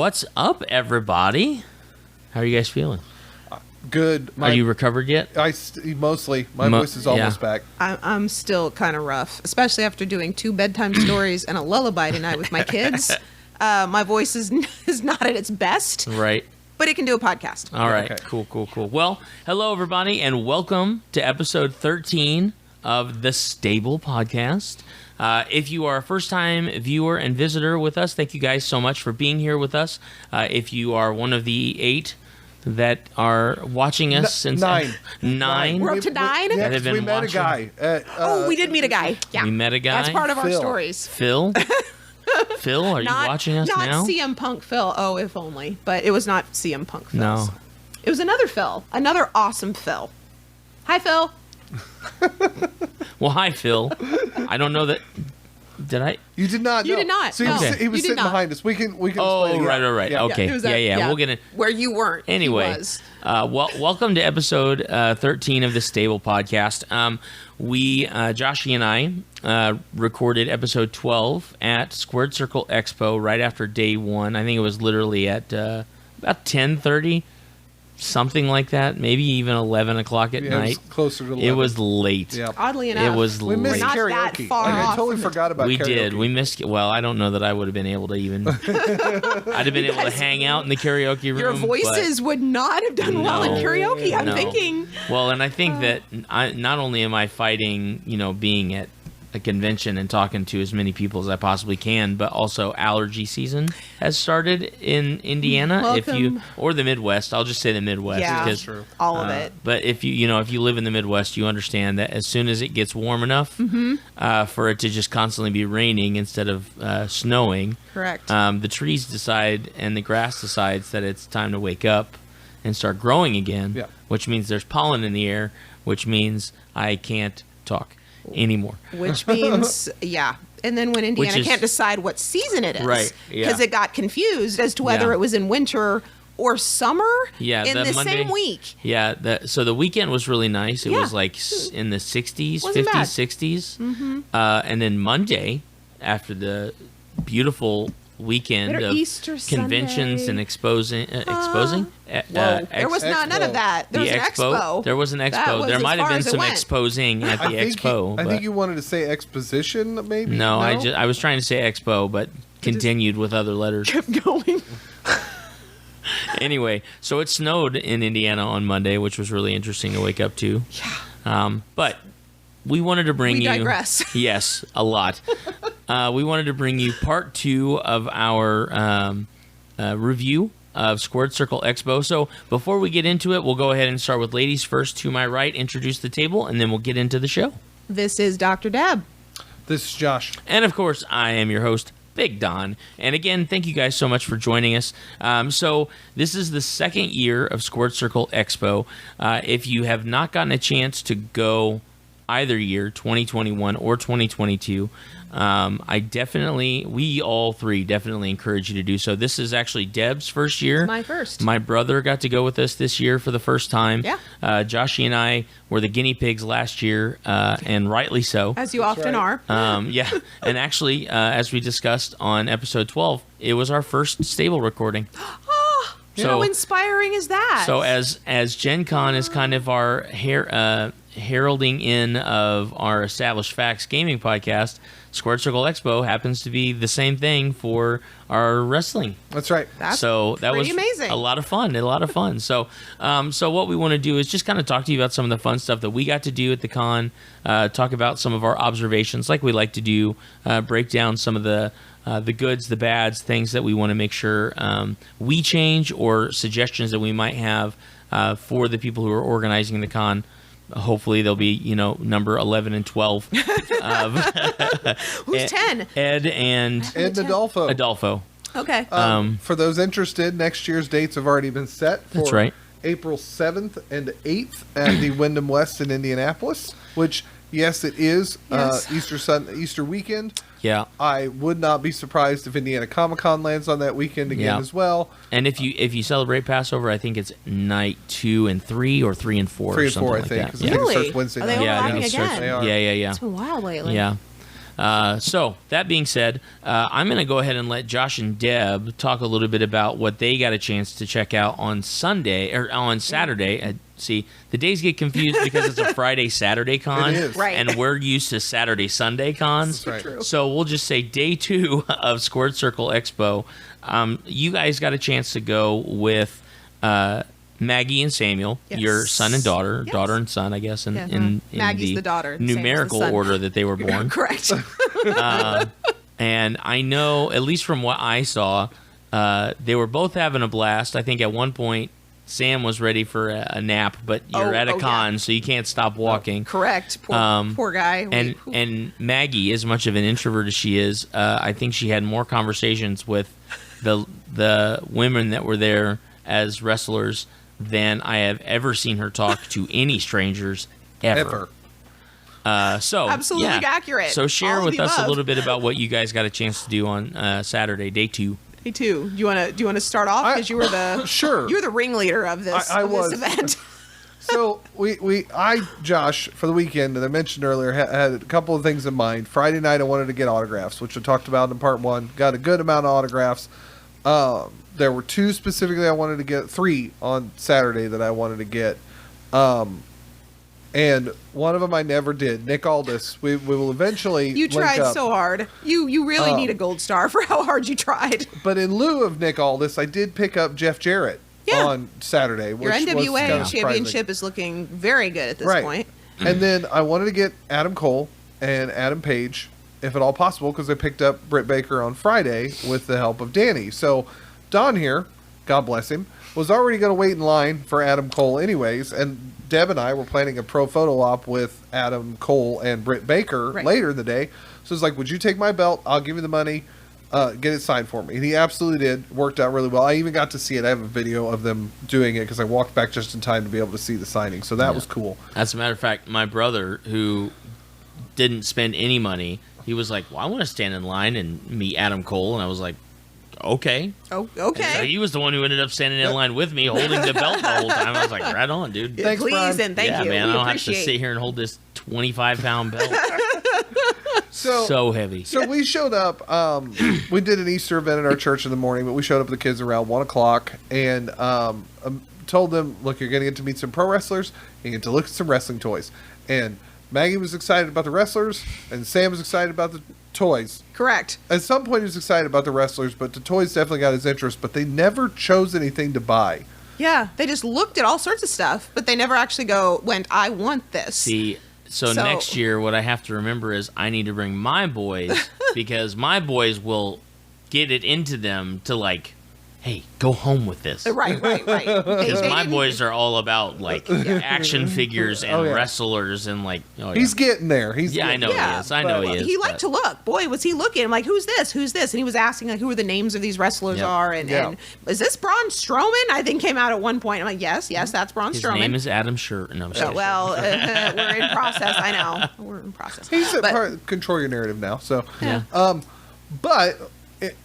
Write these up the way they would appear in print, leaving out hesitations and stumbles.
What's up, everybody? How are you guys feeling? Good. Are you recovered yet? Mostly. My voice is almost back. I'm still kind of rough, especially after doing 2 bedtime stories and a lullaby tonight with my kids. My voice is not at its best. Right. But it can do a podcast. All right. Okay. Cool. Well, hello, everybody, and welcome to episode 13 of the Stable Podcast. If you are a first-time viewer and visitor with us, thank you guys so much for being here with us. If you are one of the 8 that are watching us since 9. 9. We're up to 9? Yeah, That have 'cause we been met watching. a guy. We did meet a guy. Yeah. We met a guy. That's part of our Phil. stories. Phil? Phil, are you watching us now? Not CM Punk Phil. Oh, if only. But it was not CM Punk Phil. No. It was another Phil. Another awesome Phil. Hi, Phil. Well, hi, Phil. I don't know that... Did I? You did not. You know. did not. So No. he was You did sitting not. behind us. We can. Oh, explain it. right. Yeah. Okay. It was Yeah. We'll get it. Where you weren't. Anyway, He was. welcome to episode 13 of the Stable Podcast. Joshy and I, recorded episode 12 at Squared Circle Expo right after day 1. I think it was literally at about 10:30, something like that. Maybe even 11 o'clock at Yeah, night. it was closer to 11. It was late. Yeah. Oddly enough. It was We missed late. Not that karaoke. far I off totally from it. forgot about We karaoke. did. We missed. Well, I don't know that I would have been able to even. I'd have been able to guys- hang out in the karaoke room. Your voices would not have done well in No, karaoke, I'm no. thinking. Well, and I think that not only am I fighting, being at a convention and talking to as many people as I possibly can, but also allergy season has started in Indiana. If you Welcome. or the Midwest, I'll just say the Midwest. Yeah, because, true. all of it. But if you live in the Midwest, you understand that as soon as it gets warm enough for it to just constantly be raining instead of snowing, Correct. the trees decide and the grass decides that it's time to wake up and start growing again, Yeah. which means there's pollen in the air, which means I can't talk anymore. Which means, yeah. And then when Indiana Which is- can't decide what season it is. Right, yeah. Because it got confused as to whether Yeah. it was in winter or summer Yeah, in the the Monday- same week. Yeah, so the weekend was really nice. It Yeah. was like in the 60s, Wasn't 50s, bad. 60s. And then Monday, after the beautiful weekend Better of Easter conventions Sunday. and exposing. Whoa. There was none of that. There was an expo. There was an That expo. was There as might have far been as it some went. exposing at the expo. I but- think you wanted to say exposition, maybe. No, I was trying to say expo, but continued with other letters. Kept going. Anyway, so it snowed in Indiana on Monday, which was really interesting to wake up to. Yeah. But we wanted to bring We you. digress. Yes, a lot. We wanted to bring you part 2 of our review of Squared Circle Expo. So before we get into it, we'll go ahead and start with ladies first. To my right, introduce the table, and then we'll get into the show. This is Dr. Deb. This is Josh. And of course, I am your host, Big Don. And again, thank you guys so much for joining us. So this is the second year of Squared Circle Expo. If you have not gotten a chance to go either year, 2021 or 2022, we all three definitely encourage you to do so. This is actually Deb's first year. My first. My brother got to go with us this year for the first time. Yeah. Joshy and I were the guinea pigs last year, and rightly so. As you often right. are. Yeah, and actually, as we discussed on episode 12, it was our first stable recording. How inspiring is that? So as Gen Con is kind of our heralding in of our Established Facts gaming podcast, Squared Circle Expo happens to be the same thing for our wrestling. That's right. That's So that was pretty amazing. a lot of fun. So what we want to do is just kind of talk to you about some of the fun stuff that we got to do at the con, talk about some of our observations like we like to do, break down some of the goods, the bads, things that we want to make sure we change, or suggestions that we might have for the people who are organizing the con. Hopefully they'll be, number 11 and 12. Who's 10? Ed and And Adolfo. Adolfo. Okay. For those interested, next year's dates have already been set for That's right. April 7th and 8th at the Wyndham West in Indianapolis, which, yes, it is Yes. Easter weekend. Yeah. I would not be surprised if Indiana Comic-Con lands on that weekend again Yeah. as well. And if you celebrate Passover, I think it's night 2 and 3 or 3 and 4 3 or and something 4, I like think, that. because Yeah. I think it Really? starts Wednesday Are they night. Yeah, I overlapping think it starts. again? They are. Yeah. It's been a while lately. Yeah. So that being said, I'm going to go ahead and let Josh and Deb talk a little bit about what they got a chance to check out on Sunday or on Saturday. See, the days get confused because it's a Friday Saturday con, It is. Right. and we're used to Saturday Sunday cons. That's right. So we'll just say day 2 of Squared Circle Expo. You guys got a chance to go with Maggie and Samuel, Yes. your son and daughter, Yes. daughter and son, I guess, in, Yeah. in Maggie's the daughter, Samuel's the numerical son. order that they were born. Correct. And I know, at least from what I saw, they were both having a blast. I think at one point, Sam was ready for a nap, but you're at a con, yeah. so you can't stop walking. Correct. Poor guy. And Maggie, as much of an introvert as she is, I think she had more conversations with the women that were there as wrestlers than I have ever seen her talk to any strangers ever. So Absolutely yeah. accurate. So share All of with the us a above. little bit about what you guys got a chance to do on Saturday, day 2. Me too. Do you want to start off because you were the Sure. you were the ringleader of this I of this was. event. So Josh, for the weekend, as I mentioned earlier, had a couple of things in mind. Friday night, I wanted to get autographs, which I talked about in part 1. Got a good amount of autographs. There were 2 specifically I wanted to get, 3 on Saturday that I wanted to get. And one of them I never did. Nick Aldis. We will eventually You link tried up. so hard. You really need a gold star for how hard you tried. But in lieu of Nick Aldis, I did pick up Jeff Jarrett Yeah. on Saturday. Your which was NWA kinda championship surprising. is looking very good at this Right. point. And then I wanted to get Adam Cole and Adam Page, if at all possible, because I picked up Britt Baker on Friday with the help of Danny. So Don here, God bless him, was already going to wait in line for Adam Cole anyways, and Deb and I were planning a pro photo op with Adam Cole and Britt Baker Right. later in the day. So it's like, would you take my belt? I'll give you the money. Get it signed for me. And he absolutely did. Worked out really well. I even got to see it. I have a video of them doing it because I walked back just in time to be able to see the signing. So that was cool. As a matter of fact, my brother, who didn't spend any money, he was like, well, I want to stand in line and meet Adam Cole. And I was like, okay. Oh, So okay. he was the one who ended up standing in line with me, holding the belt the whole time. I was like, right on, dude. Thanks, Please Brian. and thank yeah, you. man, We I don't have to appreciate sit here and hold this 25-pound belt. So, So heavy. So we showed up. We did an Easter event at our church in the morning, but we showed up with the kids around 1 o'clock and told them, look, you're going to get to meet some pro wrestlers. You get to look at some wrestling toys. And Maggie was excited about the wrestlers, and Sam was excited about the toys. Correct. At some point, he was excited about the wrestlers, but the toys definitely got his interest, but they never chose anything to buy. Yeah, they just looked at all sorts of stuff, but they never actually went, I want this. See, so next year, what I have to remember is I need to bring my boys because my boys will get it into them to like, hey, go home with this. Right. Because They my didn't- boys are all about like action figures and Oh, yeah. wrestlers and like. Oh, yeah. He's getting there. He's Yeah, I know getting Yeah, he is. I know he is. He liked but- to look. Boy, was he looking. I'm like, who's this? Who's this? And he was asking like who the names of these wrestlers Yep. are. And, Yeah. and is this Braun Strowman? I think came out at one point. I'm like, yes, that's Braun His Strowman. name is Adam Shirt. No, I'm Oh, sorry. well, we're in process. I know. We're in process. He's a But- part, control your narrative now. So, Yeah. But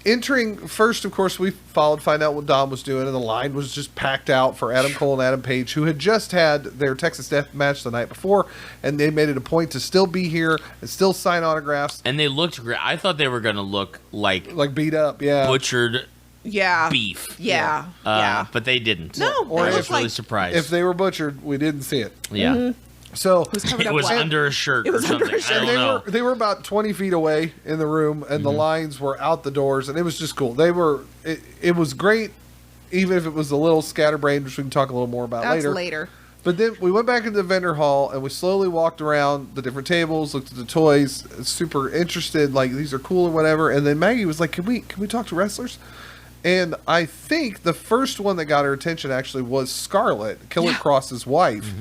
entering first, of course, we find out what Dom was doing, and the line was just packed out for Adam Cole and Adam Page, who had just had their Texas Death match the night before, and they made it a point to still be here and still sign autographs, And they looked great. I thought they were going to look like like beat up, yeah. butchered Yeah. beef. Yeah. Yeah. But they didn't. No, Or they I if- was looked really like surprised. If they were butchered, we didn't see it. yeah. So covered It up was what? under a shirt It or was under something. a shirt. I don't they know. were about 20 feet away in the room, and the lines were out the doors, and it was just cool. It was great, even if it was a little scatterbrained, which we can talk a little more about That's later. later. But then we went back into the vendor hall, and we slowly walked around the different tables, looked at the toys, super interested, like these are cool or whatever. And then Maggie was like, "Can we talk to wrestlers?" And I think the first one that got her attention actually was Scarlett, Killer Yeah. Cross's wife,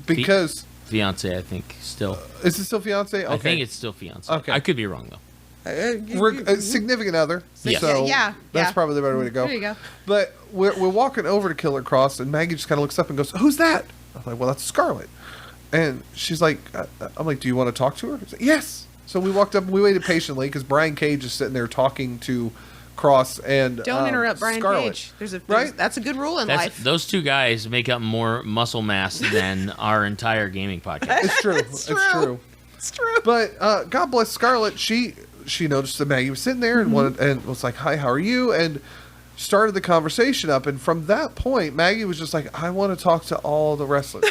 because Fiance, I think, still. is it still fiance? Okay. I think it's still fiance. Okay. I could be wrong, though. A significant other. Yes. So Yeah, that's yeah. probably the better way to go. There you go. But we're walking over to Killer Cross, and Maggie just kind of looks up and goes, "Who's that?" I'm like, "Well, that's Scarlett." And she's like, "I'm like, do you want to talk to her?" She's like, "Yes." So we walked up and we waited patiently because Brian Cage is sitting there talking to Cross and Don't interrupt Brian Scarlett. Cage. There's Right? That's a good rule in life. Those two guys make up more muscle mass than our entire gaming podcast. It's true. It's It's true. It's true. But God bless Scarlett. She noticed that Maggie was sitting there and wanted and was like, "Hi, how are you?" and started the conversation up. And from that point, Maggie was just like, "I want to talk to all the wrestlers."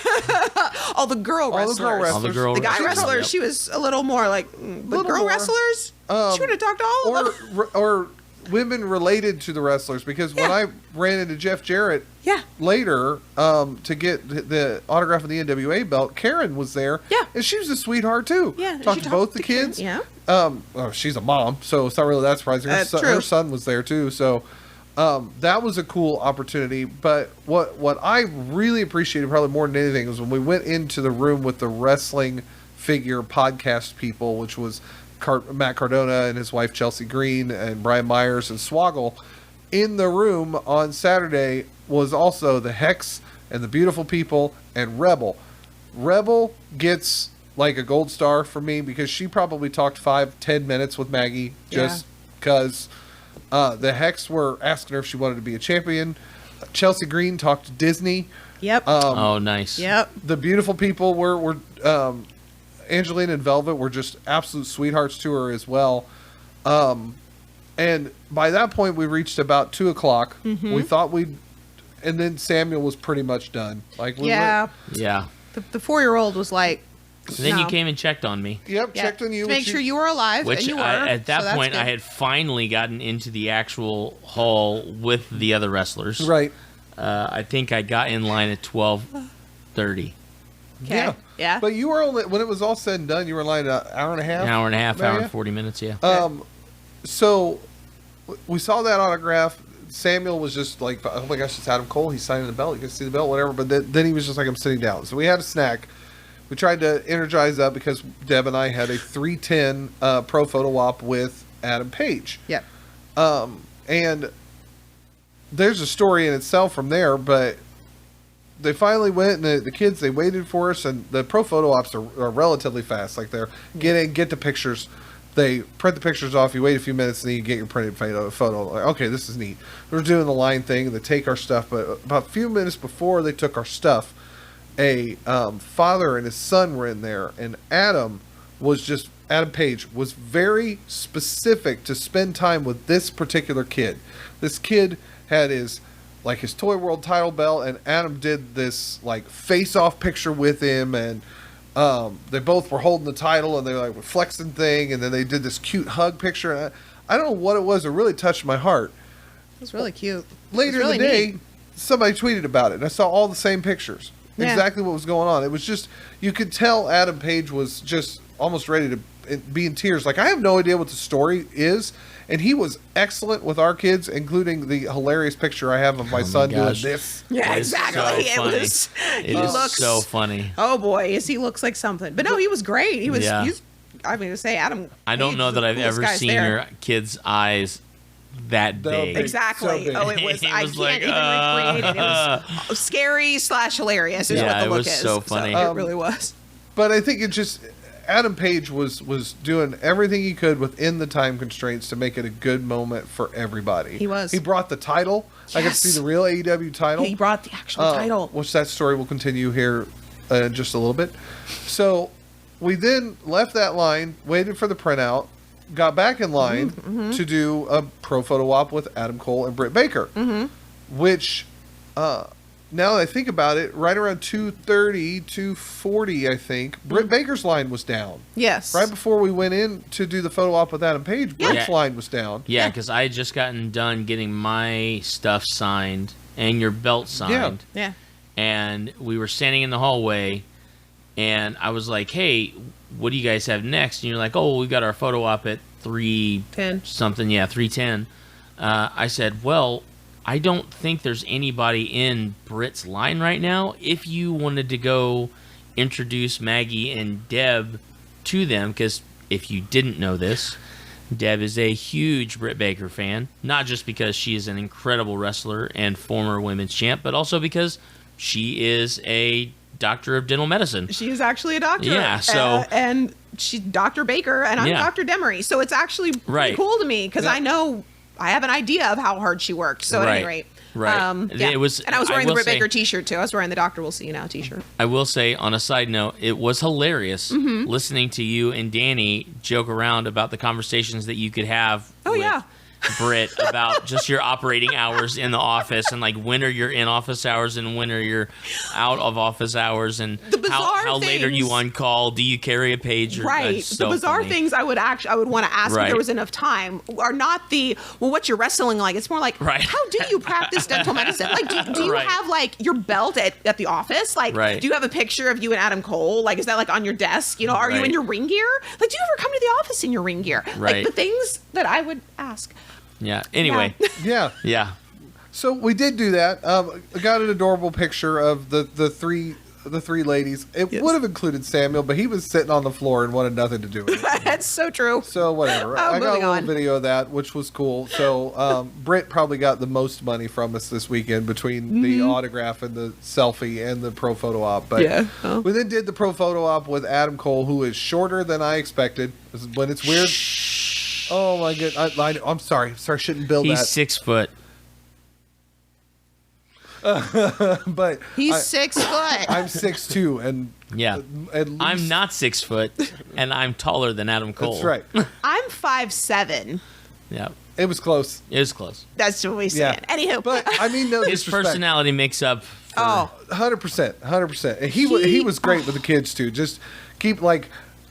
All the girl wrestlers. All the girl The guy wrestlers, wrestlers, yep. she was a little more like, but Little girl more. wrestlers? She would have talked to all of them. or women related to the wrestlers, because when I ran into Jeff Jarrett Yeah. later to get the autograph of the NWA belt, Karen was there. Yeah. And she was a sweetheart too. Yeah, and Talked she to talked both the to Karen, kids. yeah. Well, she's a mom, so it's not really that surprising. True. Her son was there too. So that was a cool opportunity. But what I really appreciated probably more than anything was when we went into the room with the wrestling figure podcast people, which was Matt Cardona and his wife Chelsea Green and Brian Myers and Swoggle. In the room on Saturday was also the Hex and the Beautiful People and Rebel. Rebel gets like a gold star for me because she probably talked 5-10 minutes with Maggie just because the Hex were asking her if she wanted to be a champion. Chelsea Green talked to Disney. Yep. Oh, nice. Yep. The Beautiful People were Angelina and Velvet were just absolute sweethearts to her as well. And by that point, we reached about 2:00. We thought and then Samuel was pretty much done. Like, Yeah. Yeah. The 4-year-old was like, Then you no. came and checked on me. Yep, Yeah, checked on you. to make sure you were alive, Which and you were. at that so that's point, good. I had finally gotten into the actual hall with the other wrestlers. Right. I think I got in line at 12:30. Okay. Yeah. Yeah. But you were only, when it was all said and done, you were in line an hour and a half. An hour and a half, Yeah, hour yeah. and 40 minutes, yeah. So we saw that autograph. Samuel was just like, "Oh my gosh, it's Adam Cole. He's signing the belt. You can see the belt, whatever." But then he was just like, "I'm sitting down." So we had a snack. We tried to energize up because Deb and I had a 310 pro photo op with Adam Page. Yep. And there's a story in itself from there, but they finally went, and the kids, they waited for us, and the pro photo ops are relatively fast. Like, they're get the pictures. They print the pictures off. You wait a few minutes, and then you get your printed photo. Like, okay, this is neat. We're doing the line thing, and they take our stuff. But about a few minutes before they took our stuff, a father and his son were in there, and Adam Page was very specific to spend time with this particular kid. This kid had his Toy World title belt, and Adam did this like face-off picture with him, and they both were holding the title, and they were like flexing thing, and then they did this cute hug picture. And I don't know what it was. It really touched my heart. It was really cute. Later really in the day, neat. somebody tweeted about it, and I saw all the same pictures. Yeah. Exactly what was going on. It was just, you could tell Adam Page was just almost ready to be in tears. Like, I have no idea what the story is, and he was excellent with our kids, including the hilarious picture I have of my son doing gosh. this. Yeah, It is exactly. so It funny. was. It he is looks so funny. Oh boy, he looks like something. But no, he was great. He was. Yeah. He's, I mean, to say Adam. I don't Page know was that the I've coolest ever guys seen there. your kid's eyes that big. big. Exactly. So big. Oh, it was. He I was can't like, even recreate it. It was scary / hilarious. Is Yeah, what the it look was is. so funny. it really was. But I think it just, Adam Page was doing everything he could within the time constraints to make it a good moment for everybody. He was. He brought the title. I got to see Yes. the real AEW title. He brought the actual title. Which that story will continue here in just a little bit. So we then left that line, waited for the printout, got back in line to do a pro photo op with Adam Cole and Britt Baker, which now that I think about it, right around 2:30, 2:40, I think, Britt Baker's line was down. Yes. Right before we went in to do the photo op with Adam Page, Britt's Yeah. line was down. Yeah, because I had just gotten done getting my stuff signed and your belt signed. Yeah. And we were standing in the hallway, and I was like, hey, what do you guys have next? And you're like, oh, we got our photo op at 3:10 something. Yeah, 3:10. I said, well, I don't think there's anybody in Britt's line right now. If you wanted to go introduce Maggie and Deb to them, because if you didn't know this, Deb is a huge Britt Baker fan, not just because she is an incredible wrestler and former women's champ, but also because she is a doctor of dental medicine. She is actually a doctor. Yeah, so- and she's Dr. Baker, and I'm Yeah. Dr. Demery. So it's actually pretty Right. cool to me because Yeah. I have an idea of how hard she worked. So at any Right. rate, Right. Yeah. It was, and I was wearing the will Britt say- Baker T-shirt too. I was wearing the Doctor Will See You Now T-shirt. I will say, on a side note, it was hilarious listening to you and Danny joke around about the conversations that you could have Oh, with yeah. Britt about just your operating hours in the office and like when are your in office hours and when are your out of office hours and The bizarre how late are you things- on call? Do you carry a pager? Right. That's The so bizarre funny. things I would want to ask if Right. there was enough time are not the, well, what's your wrestling like? It's more like, Right. how do you practice dental medicine? Like, do you Right. have like your belt at the office? Like, Right. do you have a picture of you and Adam Cole? Like, is that like on your desk? You know, are you in Right. your ring gear? Like, do you ever come to the office in your ring gear? Right. Like the things that I would ask. Yeah. Anyway. Yeah. Yeah. So we did do that. I got an adorable picture of the three ladies. It Yes. would have included Samuel, but he was sitting on the floor and wanted nothing to do with it. That's so true. So whatever. Oh, I got a moving little on. video of that, which was cool. So Britt probably got the most money from us this weekend between the autograph and the selfie and the pro photo op. But Yeah. Oh. we then did the pro photo op with Adam Cole, who is shorter than I expected. This is when it's weird. Oh my goodness! I'm sorry. Sorry, shouldn't build He's that. 6 foot. But He's 6 foot. I'm 6'2", and Yeah. at least, I'm not 6 foot and I'm taller than Adam Cole. That's right. I'm 5'7". Yeah. It was close. It was close. That's what we Yeah. said. Anywho. But I mean, no His disrespect. personality makes up for oh. 100%. And he was great with the kids too. Just keep like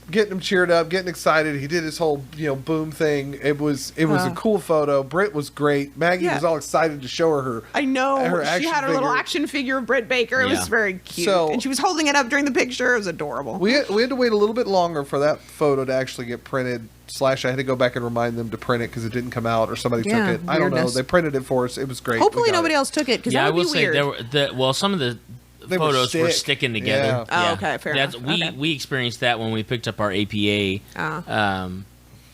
getting them cheered up, getting excited. He did his whole boom thing. It was a cool photo. Britt was great. Maggie Yeah. was all excited to show her. I know. Her She action had her little figure. action figure of Britt Baker. It Yeah. was very cute. So- and she was holding it up during the picture. It was adorable. We had to wait a little bit longer for that photo to actually get printed. / I had to go back and remind them to print it because it didn't come out or somebody Yeah, took it. I don't know. weirdness. They printed it for us. It was great. Hopefully We got nobody it. else took it because Yeah, I that would will be say weird. some of the They were photos were stick. sticking together. Oh, okay, fair enough. Okay. We experienced that when we picked up our APA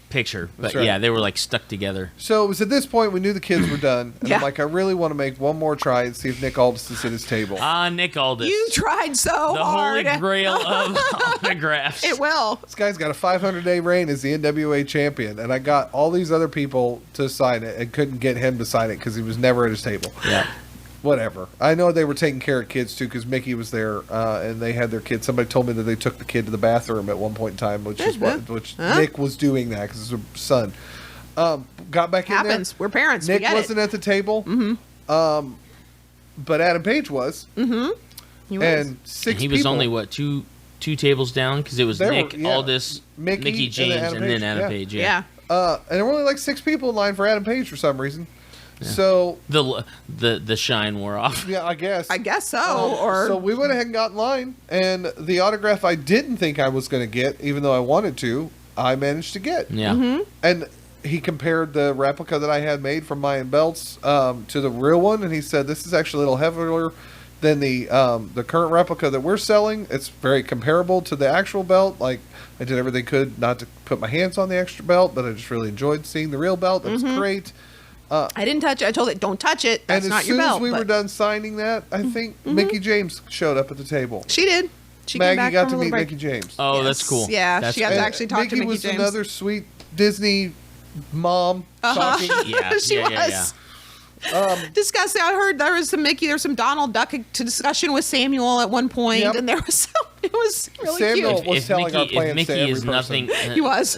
picture, but That's right. yeah, they were like stuck together. So it was at this point we knew the kids were done. And Yeah. I'm like, I really want to make one more try and see if Nick Aldis is at his table. Nick Aldis, You tried so the hard. holy grail of autographs. It will. This guy's got a 500-day reign as the NWA champion, and I got all these other people to sign it and couldn't get him to sign it because he was never at his table. Yeah, Whatever. I know they were taking care of kids too because Mickey was there and they had their kids. Somebody told me that they took the kid to the bathroom at one point in time, which Huh? Nick was doing that because his son. Got back in Happens. there. We're parents. Nick we get wasn't at the table. Mm-hmm. But Adam Page was, it. He was. and six. and he was people. only what two tables down because it was They were- Nick yeah. Aldis, Mickey, Mickey and James, then and then Adam Adam Page. Page, yeah. And there were only like 6 people in line for Adam Page for some reason. So The shine wore off. yeah, I guess. I guess so. Or So we went ahead and got in line, and the autograph I didn't think I was going to get, even though I wanted to, I managed to get. Yeah, And he compared the replica that I had made from Mayan Belts to the real one, and he said this is actually a little heavier than the current replica that we're selling. It's very comparable to the actual belt. Like I did everything I could not to put my hands on the extra belt, but I just really enjoyed seeing the real belt. That's great. I didn't touch it. I told it, don't touch it. That's And not as your soon belt. as we were but done signing that, I think Mickey James showed up at the table. She did. She came Maggie back got from to a meet little break. Mickey James. Oh, Yes. that's cool. Yeah, That's she got cool. to actually talk to Mickey was James. another sweet Disney mom talking. Yeah, She yeah, yeah, was. yeah. Disgusting. I heard there was some Mickey, there was some Donald Duck to discussion with Samuel at one point, Yep. and there was some, it was really Samuel cute. was telling our plans if Mickey to every is person. nothing, He was.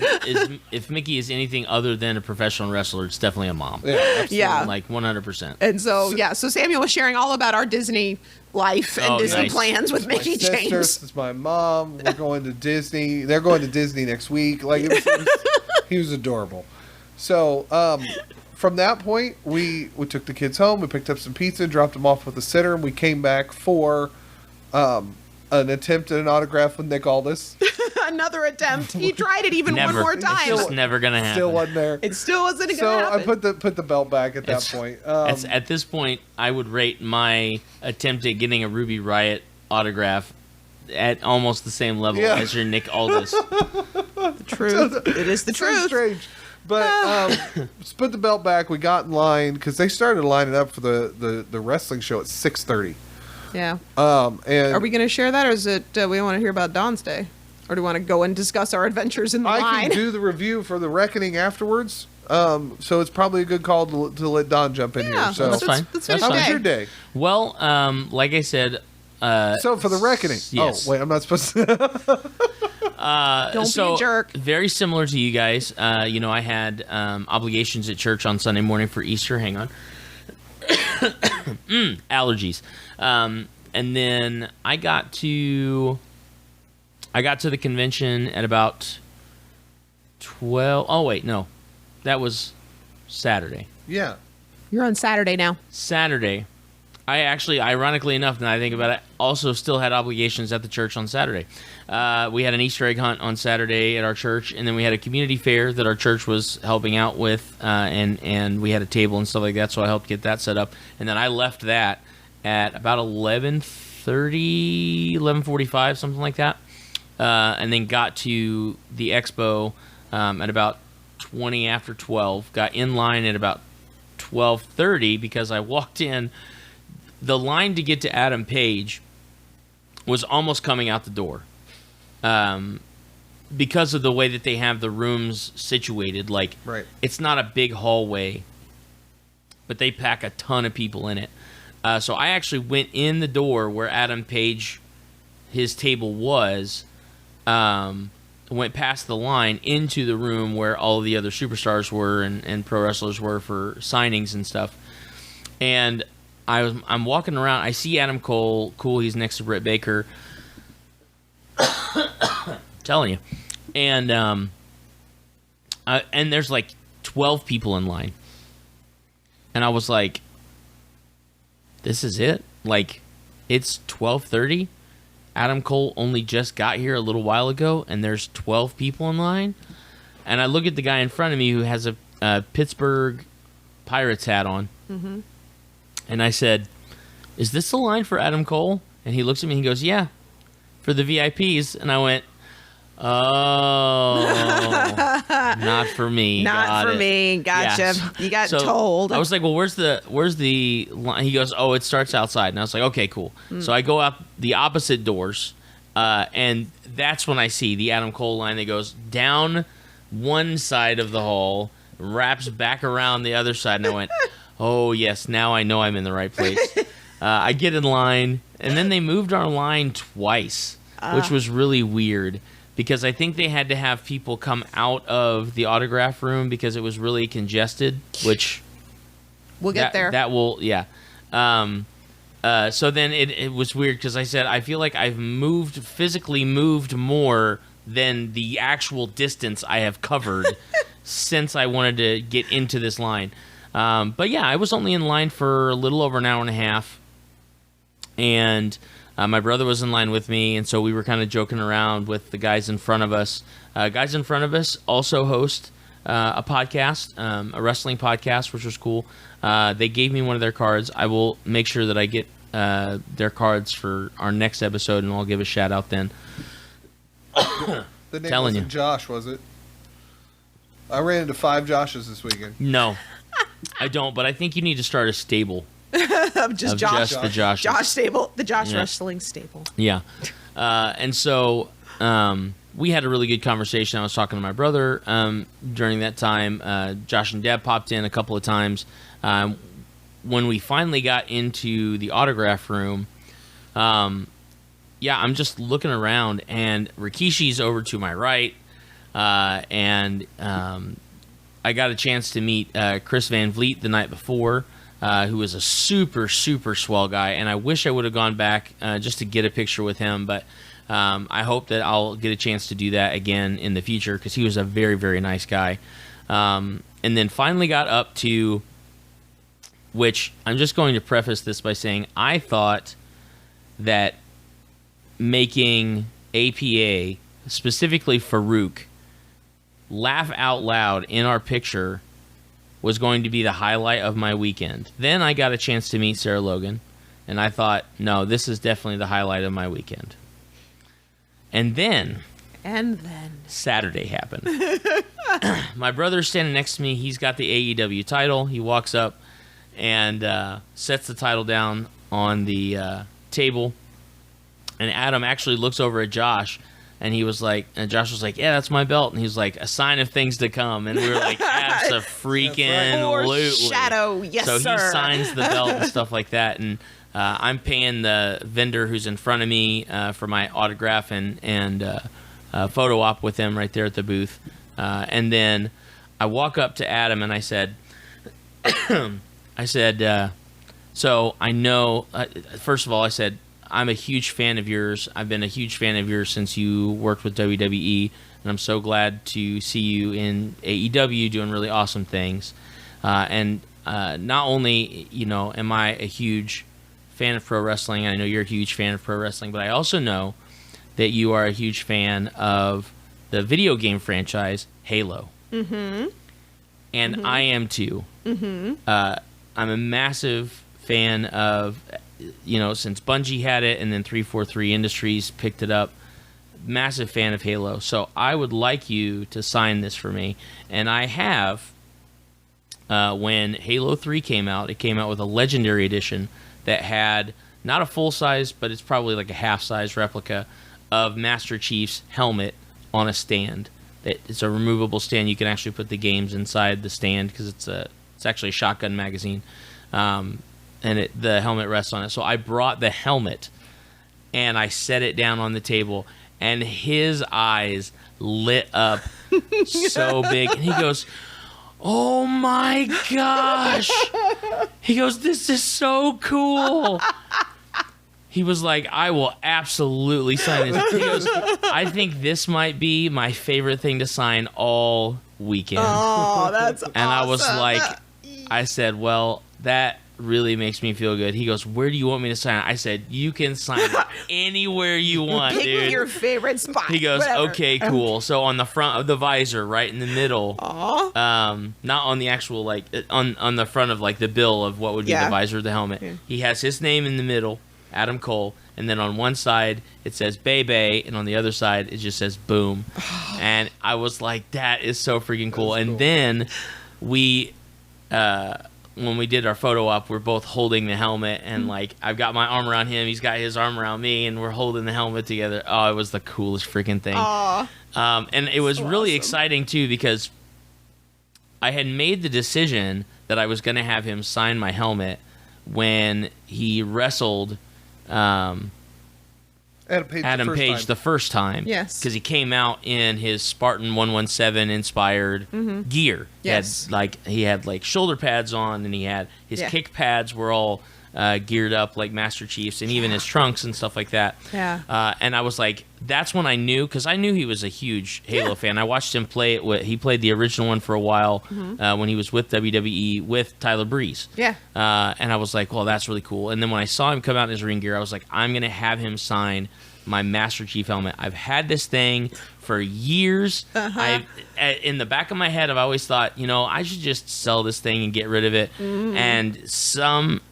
if Mickey is anything other than a professional wrestler, it's definitely a mom. Yeah, absolutely. Yeah. Like 100%. And so Samuel was sharing all about our Disney life and Oh, Disney nice. plans with My Mickey sister, James. it's my mom. We're going to Disney. They're going to Disney next week. Like he was adorable. So from that point, we took the kids home. We picked up some pizza, dropped them off with the sitter, and we came back for an attempt at an autograph with Nick Aldis. Another attempt. He tried it even Never. one more It's time. just never gonna happen. Still wasn't there. It still wasn't going to So happen. I put the belt back at that point. At this point, I would rate my attempt at getting a Ruby Riot autograph at almost the same level Yeah. as your Nick Aldis. the truth. It is the so truth. strange. But let's put the belt back. We got in line because they started lining up for the wrestling show at 6:30. Yeah. And Are we going to share that, or is it we want to hear about Dawn's Day? Or do we want to go and discuss our adventures in the I line? can do the review for the Reckoning afterwards. So it's probably a good call to let Don jump in Yeah, here. So that's fine. Let's That's how finish was the your day. day? Well, like I said, So for the reckoning. Yes. Oh wait, I'm not supposed to. Don't be a jerk. Very similar to you guys. I had obligations at church on Sunday morning for Easter. Hang on. Allergies. And then I got to the convention at about 12. Oh, wait, no. That was Saturday. Yeah. You're on Saturday now. Saturday. I actually, ironically enough, now I think about it, also still had obligations at the church on Saturday. We had an Easter egg hunt on Saturday at our church, and then we had a community fair that our church was helping out with, and we had a table and stuff like that, so I helped get that set up. And then I left that at about 11:30, 11:45, something like that, and then got to the Expo at about 20 after 12, got in line at about 12:30 because I walked in. The line to get to Adam Page was almost coming out the door because of the way that they have the rooms situated. Like, Right. It's not a big hallway, but they pack a ton of people in it. So I actually went in the door where Adam Page, his table was, went past the line into the room where all of the other superstars were and pro wrestlers were for signings and stuff. And I'm walking around. I see Adam Cole. Cool, he's next to Britt Baker. Telling you, and there's like 12 people in line, and I was like, "This is it." Like, it's 12:30. Adam Cole only just got here a little while ago, and there's 12 people in line. And I look at the guy in front of me who has a Pittsburgh Pirates hat on. Mm-hmm. And I said, "Is this the line for Adam Cole?" And he looks at me and he goes, "Yeah, for the VIPs." And I went, "Oh, not for me. Not Got for it." me. Gotcha. Yeah. You got So told. I was like, "Well, where's the line?" He goes, "Oh, it starts outside." And I was like, "Okay, cool." So I go out the opposite doors, and that's when I see the Adam Cole line that goes down one side of the hall, wraps back around the other side, and I went, "Oh, yes, now I know I'm in the right place." I get in line, and then they moved our line twice, which was really weird because I think they had to have people come out of the autograph room because it was really congested, which... we'll get there. That will, yeah. So then it was weird because I said, I feel like I've physically moved more than the actual distance I have covered since I wanted to get into this line. But yeah, I was only in line for a little over an hour and a half, and my brother was in line with me, and so we were kind of joking around with the guys in front of us. Guys in front of us also host a podcast, a wrestling podcast, which was cool. They gave me one of their cards. I will make sure that I get their cards for our next episode, and I'll give a shout out then. The name Telling wasn't you. Josh, was it? I ran into 5 Joshes this weekend. No, I don't, but I think you need to start a stable Just of Josh. just the Joshes. Josh stable. The Josh Yeah. Wrestling stable. Yeah. And so we had a really good conversation. I was talking to my brother during that time. Josh and Deb popped in a couple of times. When we finally got into the autograph room, I'm just looking around, and Rikishi's over to my right, and I got a chance to meet Chris Van Vliet the night before, who was a super, super swell guy, and I wish I would have gone back just to get a picture with him, but I hope that I'll get a chance to do that again in the future, because he was a very, very nice guy. And then finally got up to, which I'm just going to preface this by saying, I thought that making APA, specifically Farouk, laugh out loud in our picture was going to be the highlight of my weekend. Then I got a chance to meet Sarah Logan, and I thought, no, this is definitely the highlight of my weekend. And then Saturday happened. My brother's standing next to me. He's got the AEW title. He walks up and sets the title down on the table. And Adam actually looks over at Josh, and he was like, and Josh was like, "Yeah, that's my belt." And he was like, "A sign of things to come." And we were like, Abso-freaking-lutely. Shadow, yes, so sir. he signs the belt and stuff like that, and I'm paying the vendor who's in front of me for my autograph and photo op with him right there at the booth. And then I walk up to Adam and I said, so I know, first of all, I said, I'm a huge fan of yours. I've been a huge fan of yours since you worked with WWE, and I'm so glad to see you in AEW doing really awesome things. And not only, am I a huge fan of pro wrestling, I know you're a huge fan of pro wrestling, but I also know that you are a huge fan of the video game franchise Halo. Mm-hmm. And I am too. Mm-hmm. I'm a massive fan of, since Bungie had it and then 343 Industries picked it up, massive fan of Halo. So I would like you to sign this for me. And I have, when Halo 3 came out, it came out with a Legendary Edition that had not a full-size, but it's probably like a half-size replica of Master Chief's helmet on a stand. It's a removable stand. You can actually put the games inside the stand because it's actually a shotgun magazine. And the helmet rests on it. So I brought the helmet and I set it down on the table, and his eyes lit up so big. And he goes, "Oh my gosh." He goes, "This is so cool." He was like, "I will absolutely sign this." He goes, "I think this might be my favorite thing to sign all weekend." Oh, that's and awesome. I was like, I said, "Well, that really makes me feel good." He goes, "Where do you want me to sign it?" I said, "You can sign it anywhere you want, Pick dude. your favorite spot." He goes, whatever. "Okay, cool." So on the front of the visor, right in the middle, not on the actual, like, on the front of, like, the bill of what would be the visor of the helmet, he has his name in the middle, Adam Cole, and then on one side it says Bay, and on the other side it just says Boom. And I was like, that is so freaking cool. And then we, when we did our photo op, we're both holding the helmet, and like I've got my arm around him, he's got his arm around me, and we're holding the helmet together. Oh, it was the coolest freaking thing. And it was so really awesome. Exciting too, because I had made the decision that I was going to have him sign my helmet when he wrestled Adam Page the first time. Yes. Because he came out in his Spartan 117 inspired gear. Yes. He had like shoulder pads on, and he had his kick pads were all geared up like Master Chief's, and even his trunks and stuff like that. Yeah. And I was like, that's when I knew, because I knew he was a huge Halo fan. I watched him play it. He played the original one for a while when he was with WWE with Tyler Breeze. Yeah. And I was like, well, that's really cool. And then when I saw him come out in his ring gear, I was like, I'm going to have him sign my Master Chief helmet. I've had this thing for years. In the back of my head, I've always thought, I should just sell this thing and get rid of it. And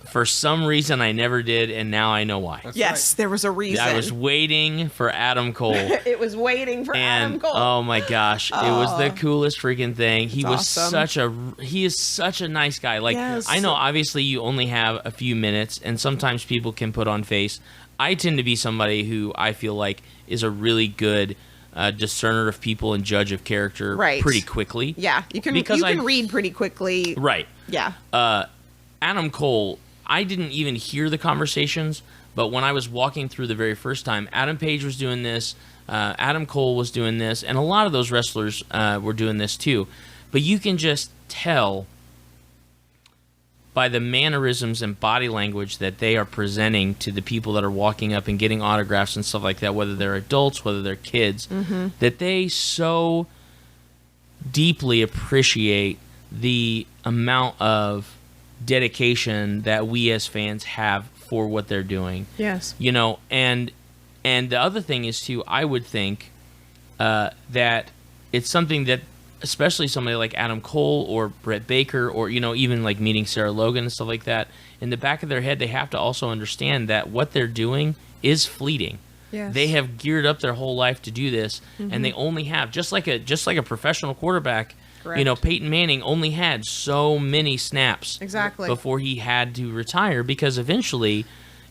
for some reason, I never did, and now I know why. Yes, there was a reason. I was waiting for Adam Cole. It was waiting for Adam Cole. Oh my gosh, it was the coolest freaking thing. He was awesome. He is such a nice guy. Like, I know obviously you only have a few minutes, and sometimes people can put on face. I tend to be somebody who I feel like is a really good discerner of people and judge of character pretty quickly. Yeah, you can read pretty quickly. Right. Yeah. Adam Cole, I didn't even hear the conversations, but when I was walking through the very first time, Adam Page was doing this, Adam Cole was doing this, and a lot of those wrestlers were doing this too. But you can just tell by the mannerisms and body language that they are presenting to the people that are walking up and getting autographs and stuff like that, whether they're adults, whether they're kids, that they so deeply appreciate the amount of dedication that we as fans have for what they're doing. Yes. And the other thing is too, I would think that it's something that especially somebody like Adam Cole or Britt Baker, or even like meeting Sarah Logan and stuff like that, in the back of their head they have to also understand that what they're doing is fleeting. Yes. They have geared up their whole life to do this, and they only have just like a professional quarterback. Correct. Peyton Manning only had so many snaps before he had to retire, because eventually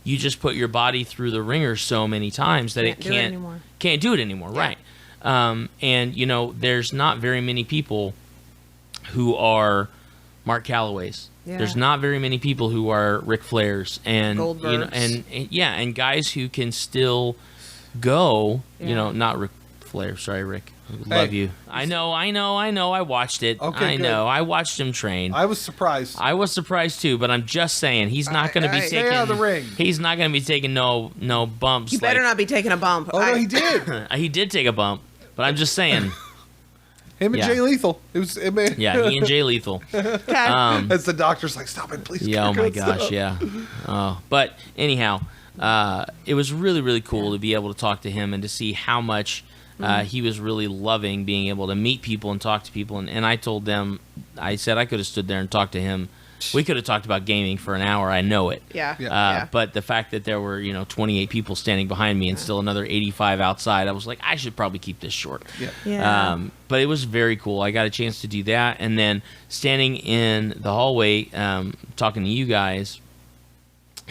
you just put your body through the ringer so many times that can't do it anymore. Yeah. Right. And there's not very many people who are Mark Calloway's. Yeah. There's not very many people who are Ric Flair's, and Goldbergs. and guys who can still go. Yeah. Not Ric Flair. Sorry, Rick. Love you. I know. I watched it. Okay, I good. know. I watched him train. I was surprised. I was surprised too, but I'm just saying he's not going to be Stay taking. out of the ring. He's not going to be taking no bumps. You better not be taking a bump. Oh no, he did. He did take a bump, but I'm just saying. Him and Yeah. Jay Lethal. Yeah, he and Jay Lethal. Okay. As the doctor's like, stop it, please. Yeah. Oh my Stop." gosh. Yeah. Oh, but anyhow, it was really really cool to be able to talk to him and to see how much. He was really loving being able to meet people and talk to people. And I told them, I said I could have stood there and talked to him. We could have talked about gaming for an hour. I know it. Yeah. Yeah. But the fact that there were, 28 people standing behind me and still another 85 outside, I was like, I should probably keep this short. Yeah. Yeah. But it was very cool. I got a chance to do that. And then standing in the hallway, talking to you guys,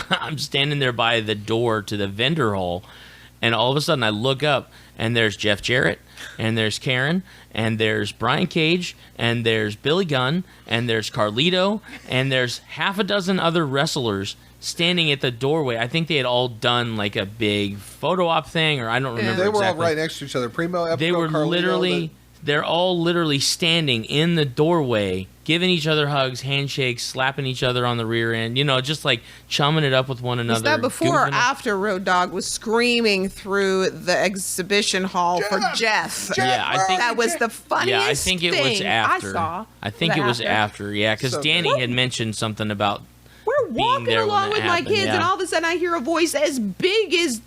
I'm standing there by the door to the vendor hall. And all of a sudden I look up and there's Jeff Jarrett and there's Karen and there's Brian Cage and there's Billy Gunn and there's Carlito and there's half a dozen other wrestlers standing at the doorway. I think they had all done like a big photo op thing, or I don't remember They were exactly. all right next to each other. Primo, Epico, They were Carlito, literally, they're all literally standing in the doorway, giving each other hugs, handshakes, slapping each other on the rear end, just like chumming it up with one another. Is that before or goofing. after Road Dogg was screaming through the exhibition hall for Jeff? Yeah, I think That was the funniest Yeah, I think it was thing after. I saw. I think it was after. Yeah, because So Danny good. had mentioned something about. We're walking there when along that with my happened, kids, and yeah. all of a sudden I hear a voice as big as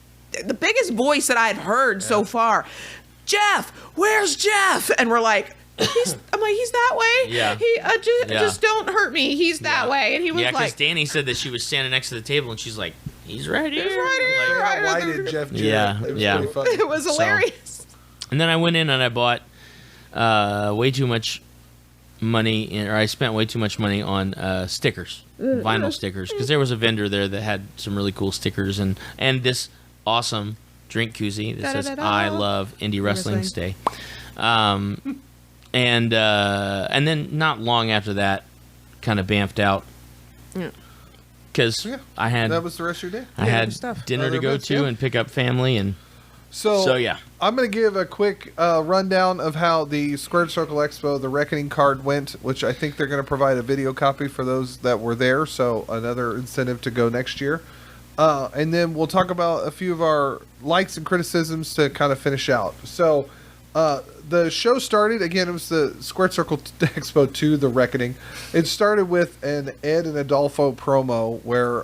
the biggest voice that I've heard so far. Jeff, where's Jeff? And we're like, I'm like, he's that way. Yeah. He Yeah. just don't hurt me. He's that Yeah. way. And he was Yeah, because like, Danny said that she was standing next to the table, and she's like, "He's right here." right here. Like- How wide did Jeff Jarrett? Yeah, It was yeah. pretty funny. it was hilarious. And then I went in and I bought way too much money, or I spent way too much money on stickers, vinyl stickers, because there was a vendor there that had some really cool stickers and this awesome drink koozie that says Da-da-da-da. "I love indie wrestling, Wrestling. stay." And then not long after that, kind of bamfed out Yeah. because Yeah. I had That was the rest of your day. I Yeah, had other stuff. dinner Other to go events, to yeah. and pick up family, and So yeah. I'm going to give a quick rundown of how the Squared Circle Expo, the Reckoning card went, which I think they're going to provide a video copy for those that were there. So another incentive to go next year. And then we'll talk about a few of our likes and criticisms to kind of finish out. So the show started, again, it was the Squared Circle Expo 2, The Reckoning. It started with an Ed and Adolfo promo where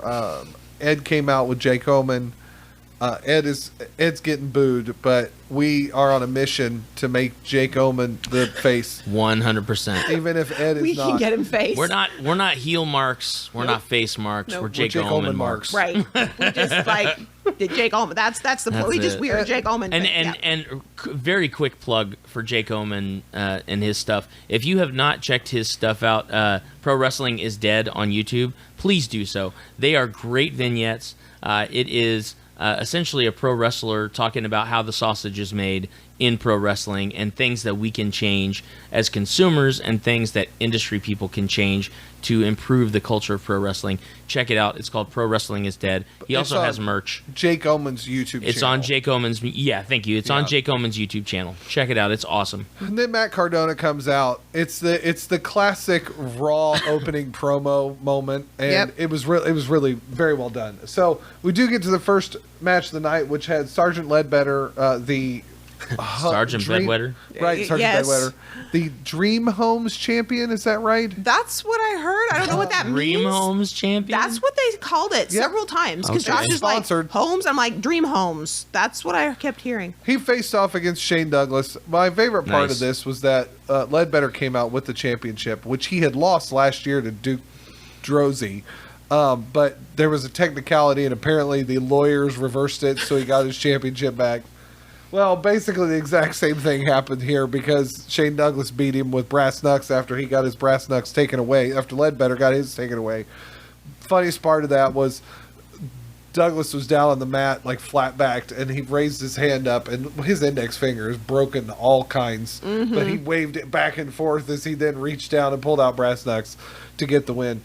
Ed came out with Jake Oman. Ed's getting booed, but we are on a mission to make Jake Oman the face, 100%. even if Ed is We not. can get him face. We're not heel marks. We're not face marks. Nope. We're Jake, Jake Oman Oman marks. marks. Right. We just like did Jake Oman. That's the That's we just it. we are Jake Oman. And thing. and Yeah. and very quick plug for Jake Oman and his stuff. If you have not checked his stuff out, Pro Wrestling is Dead on YouTube. Please do so. They are great vignettes. It is essentially a pro wrestler talking about how the sausage is made in pro wrestling and things that we can change as consumers and things that industry people can change to improve the culture of pro wrestling. Check it out. It's called Pro Wrestling is Dead. He It's also on has merch. Jake Oman's YouTube It's channel. on Jake Oman's. Yeah, thank you. It's on Yeah. Jake Oman's YouTube channel. Check it out. It's awesome. And then Matt Cardona comes out. It's the classic Raw opening promo moment, and Yep. it was really very well done. So we do get to the first match of the night, which had Sergeant Ledbetter, the Sergeant Bedwetter. right? Sergeant Yes. Bedwetter, the Dream Homes champion. Is that right? That's what I heard. I don't know what that Dream means. Homes champion. That's what they called it Yep. several times. Because Okay. Josh is like Sponsored. Homes. I'm like Dream Homes. That's what I kept hearing. He faced off against Shane Douglas. My favorite part Nice. of this was that Ledbetter came out with the championship, which he had lost last year to Duke Drozy. But there was a technicality, and apparently the lawyers reversed it, so he got his championship back. Well, basically the exact same thing happened here because Shane Douglas beat him with brass knucks after he got his brass knucks taken away, after Ledbetter got his taken away. Funniest part of that was Douglas was down on the mat, like flat backed, and he raised his hand up, and his index finger is broken all kinds. But he waved it back and forth as he then reached down and pulled out brass knucks to get the win.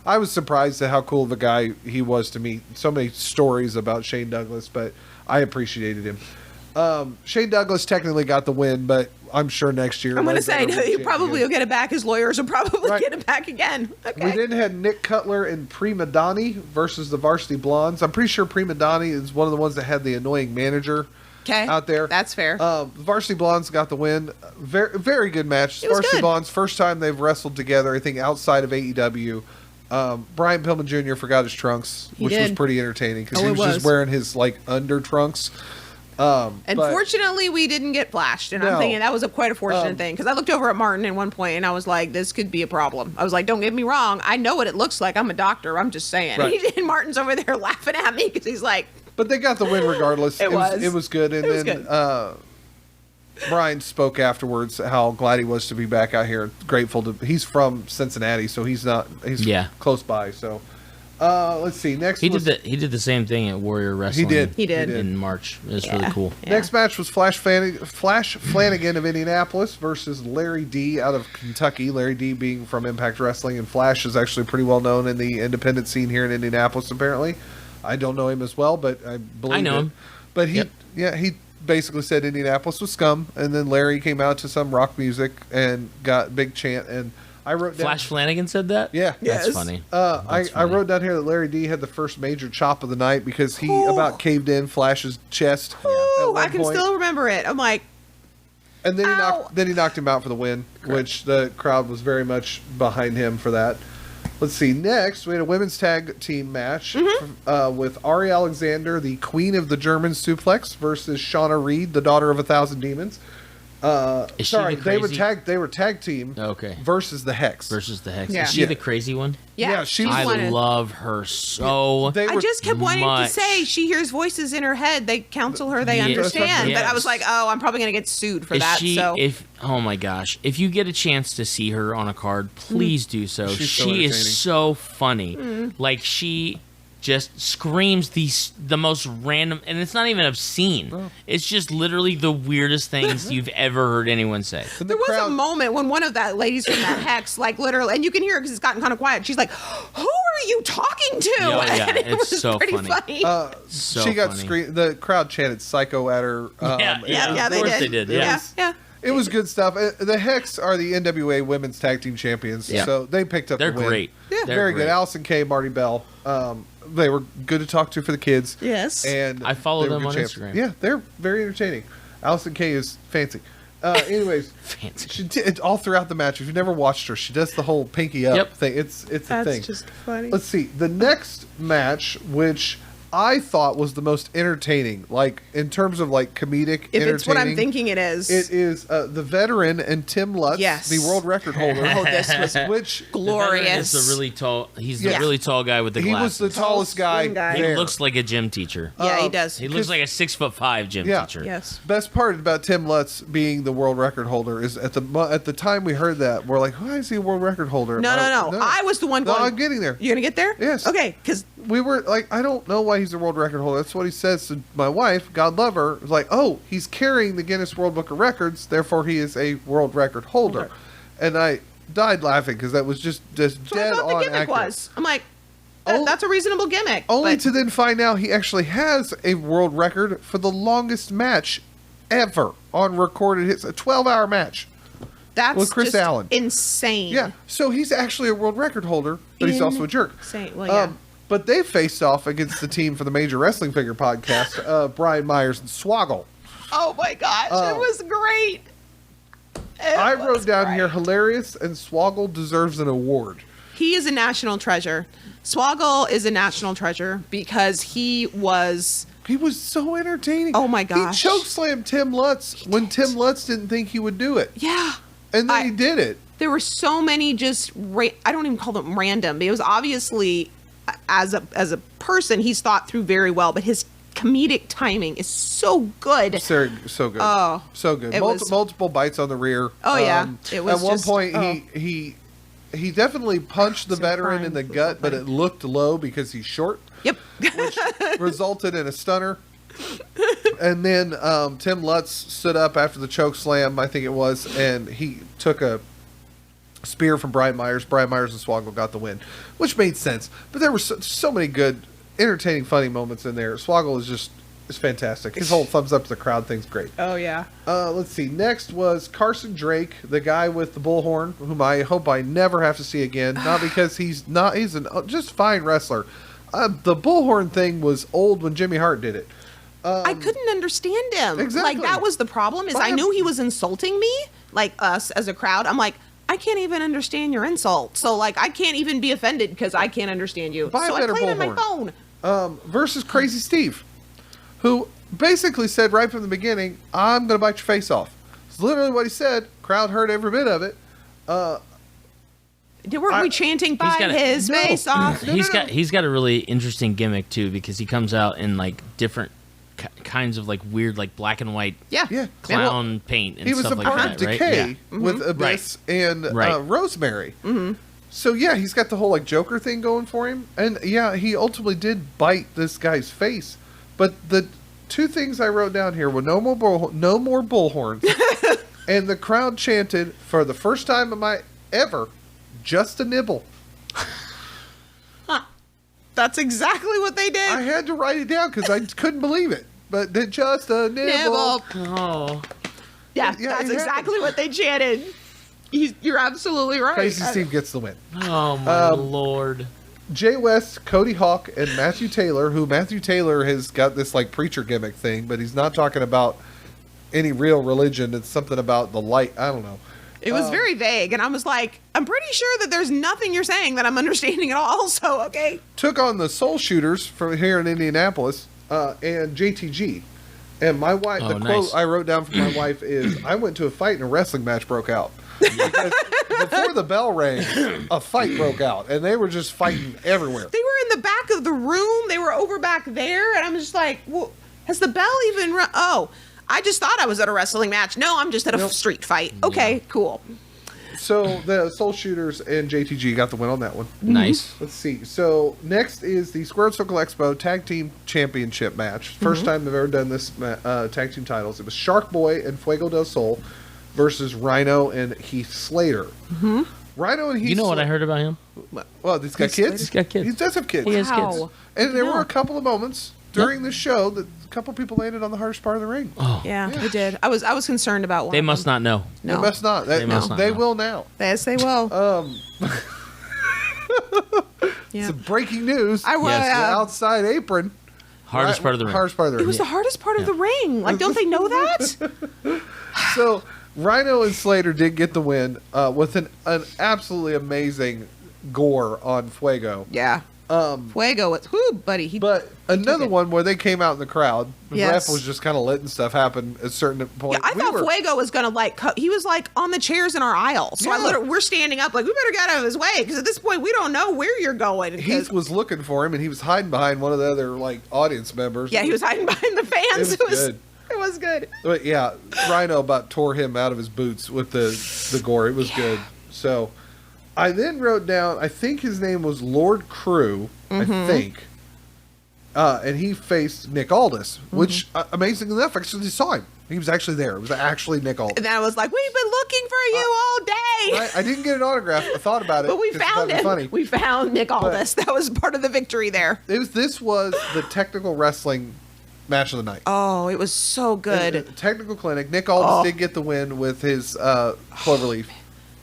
I was surprised at how cool of a guy he was to meet. So many stories about Shane Douglas, but I appreciated him. Shane Douglas technically got the win, but I'm sure next year. I'm going to say he probably will get it back. His lawyers will probably get it back again. Okay. We then had Nick Cutler and Prima Donnie versus the Varsity Blondes. I'm pretty sure Prima Donnie is one of the ones that had the annoying manager out there. That's fair. The Varsity Blondes got the win. Very, very good match. It was Varsity good. Blondes, first time they've wrestled together, I think, outside of AEW. Brian Pillman Jr. forgot his trunks, which was pretty entertaining because he was just wearing his under trunks. Unfortunately, we didn't get flashed, and I'm thinking that was quite a fortunate thing because I looked over at Martin at one point and I was like, "This could be a problem." I was like, "Don't get me wrong, I know what it looks like. I'm a doctor. I'm just saying." Right. And Martin's over there laughing at me because he's like, "But they got the win regardless." It was good, and then good. Brian spoke afterwards how glad he was to be back out here. Grateful to. He's from Cincinnati, so he's close by. So. Let's see. Next, he did the same thing at Warrior Wrestling. He did in March. It was really cool. Yeah. Next match was Flash Flanagan of Indianapolis versus Larry D out of Kentucky. Larry D being from Impact Wrestling, and Flash is actually pretty well known in the independent scene here in Indianapolis. Apparently, I don't know him as well, but I believe I know him. But he basically said Indianapolis was scum, and then Larry came out to some rock music and got big chant and. I wrote down, Flash Flanagan said that? Yeah. That's funny. I wrote down here that Larry D had the first major chop of the night because he about caved in Flash's chest. Ooh, I can still remember it. I'm like, and then he knocked him out for the win, which the crowd was very much behind him for that. Let's see. Next, we had a women's tag team match with Ari Alexander, the queen of the German suplex, versus Shauna Reed, the daughter of 1,000 demons. Is she the crazy? They were tag team. Okay. Versus the Hex. Yeah. Is she the crazy one? yeah, I love her so. I just kept wanting to much. say she hears voices in her head. They counsel her. They understand. Yes. But I was like, oh, I'm probably going to get sued for that. Oh my gosh, if you get a chance to see her on a card, please do so. She is so funny. Like she just screams the most random, and it's not even obscene. Oh. It's just literally the weirdest things you've ever heard anyone say. There was a moment when one of that ladies from that Hex, like literally, and you can hear it because it's gotten kind of quiet. She's like, "Who are you talking to?" Oh, yeah, and it was so pretty funny. She got screamed. The crowd chanted "psycho" at her. They did. Yeah. It was good stuff. The Hex are the NWA Women's Tag Team Champions, so they picked up the win. They're great. Yeah, very good. Allison Kay, Marty Bell. They were good to talk to for the kids. Yes. And I follow them on Instagram. Yeah, they're very entertaining. Allison Kay is fancy. Anyways, fancy. She did all throughout the match. If you've never watched her, she does the whole pinky up thing. It's a thing. That's just funny. Let's see. The next match, which I thought was the most entertaining, like in terms of like comedic. If it's what I'm thinking it is. It is the veteran and Tim Lutz, the world record holder. This was glorious. He's the really tall. He's the really tall guy with the glasses. He was the tallest guy. He looks like a gym teacher. Yeah, he does. He looks like a 6'5" gym teacher. Yes. Best part about Tim Lutz being the world record holder is at the time we heard that, we're like, why is he a world record holder? No. I was the one going. No, I'm getting there. You're gonna get there? Yes. Okay, because we were like, I don't know why he's a world record holder. That's what he says to my wife. God love her. It's like, oh, he's carrying the Guinness World Book of Records, therefore he is a world record holder. Okay. And I died laughing because that was just dead on accurate. I thought the gimmick was. I'm like, that's a reasonable gimmick. Only to then find out he actually has a world record for the longest match ever on recorded hits. A 12-hour match. That's with Chris Allen. Insane. Yeah. So he's actually a world record holder, but he's also a jerk. Insane. Well, yeah. But they faced off against the team for the Major Wrestling Figure podcast, Brian Myers and Swoggle. Oh my gosh, it was great. I wrote down here, hilarious, and Swoggle deserves an award. He is a national treasure. Swoggle is a national treasure because he was so entertaining. Oh my gosh. He chokeslammed Tim Lutz when Tim Lutz didn't think he would do it. Yeah. And then he did it. There were so many just, I don't even call them random. It was obviously, as a person, he's thought through very well, but his comedic timing is so good. So good. Oh. So good. Multiple bites on the rear. Oh, yeah. It was at one point, he he definitely punched the So veteran fine. in the So gut, but fine. it looked low because he's short, Yep. which resulted in a stunner. And then Tim Lutz stood up after the choke slam, I think it was, and he took a spear from Brian Myers. Brian Myers and Swoggle got the win, which made sense. But there were so many good, entertaining, funny moments in there. Swoggle is fantastic. His whole thumbs up to the crowd thing's great. Oh yeah. Let's see. Next was Carson Drake, the guy with the bullhorn, whom I hope I never have to see again. Not because he's an just fine wrestler. The bullhorn thing was old when Jimmy Hart did it. I couldn't understand him. Exactly. Like that was the problem. Is I knew he was insulting me, like us as a crowd. I'm like, I can't even understand your insult. So like, I can't even be offended because I can't understand you. Buy a So I better played on my bullhorn. phone. Versus Crazy Steve, who basically said right from the beginning, "I'm going to bite your face off." It's literally what he said. Crowd heard every bit of it. Were we chanting "Bite got his face off"? He's got a really interesting gimmick too, because he comes out in like different kinds of like weird like black and white Yeah. clown paint and He was stuff a like part of that, right? Decay Yeah. with Abyss and Right. Rosemary. Mm-hmm. So yeah, he's got the whole like Joker thing going for him, and yeah, he ultimately did bite this guy's face. But the two things I wrote down here were no more bullhorns, and the crowd chanted for the first time in my ever, "Just a nibble." That's exactly what they did. I had to write it down because I couldn't believe it. But then just a nibble. Oh, Yeah, Yeah, that's it exactly what they chanted. You're absolutely right. Crazy Steve gets the win. oh my lord! Jay West, Cody Hawk, and Matthew Taylor, who Matthew Taylor has got this like preacher gimmick thing, but he's not talking about any real religion. It's something about the light. I don't know. It was very vague, and I was like, I'm pretty sure that there's nothing you're saying that I'm understanding at all. So okay. Took on the Soul Shooters from here in Indianapolis and JTG. And my wife, Oh, the nice. quote I wrote down from my wife is, "I went to a fight and a wrestling match broke out." Because before the bell rang, a fight broke out, and they were just fighting everywhere. They were in the back of the room. They were over back there, and I'm just like, well, has the bell even rung? Oh, I just thought I was at a wrestling match. No, I'm just at a Nope. street fight. Okay, cool. So the Soul Shooters and JTG got the win on that one. Nice. Let's see. So next is the Square Circle Expo Tag Team Championship match. First time they've ever done this tag team titles. It was Shark Boy and Fuego del Sol versus Rhino and Heath Slater. Rhino and Heath. You know what I heard about him? Well, he's got Heath kids. He's got kids. He does have kids. He has How? kids. And there No. were a couple of moments during the show that a couple people landed on the hardest part of the ring. Oh, Yeah, they did. I was concerned about one. they of must them. not know. They No. must not. They must not They know. will now. Yes, they will. Yeah. Some breaking news. I will. Yes. The outside apron. Hardest part of the ring. Hardest part of the ring. It was the hardest part of the ring. Like, don't they know that? So Rhino and Slater did get the win with an absolutely amazing gore on Fuego. Yeah. Fuego was, whoo, buddy. He, But another it. one where they came out in the crowd, the Yes. ref was just kind of letting stuff happen at a certain point. yeah, I thought Fuego was gonna like. He was like on the chairs in our aisle, so Yeah. we're standing up like we better get out of his way because at this point we don't know where you're going. 'Cause- Heath was looking for him, and he was hiding behind one of the other like audience members. yeah, he was hiding behind the fans. It was good. It was good. But yeah, Rhino about tore him out of his boots with the gore. It was good. So I then wrote down, I think his name was Lord Crew, I think. And he faced Nick Aldis, which, amazing enough, actually saw him. He was actually there. It was actually Nick Aldis. And then I was like, we've been looking for you all day. I didn't get an autograph. I thought about it. But we 'cause I thought found it'd be him. Funny. We found Nick Aldis. That was part of the victory there. This was the technical wrestling match of the night. Oh, it was so good. Technical clinic. Nick Aldis did get the win with his Cloverleaf.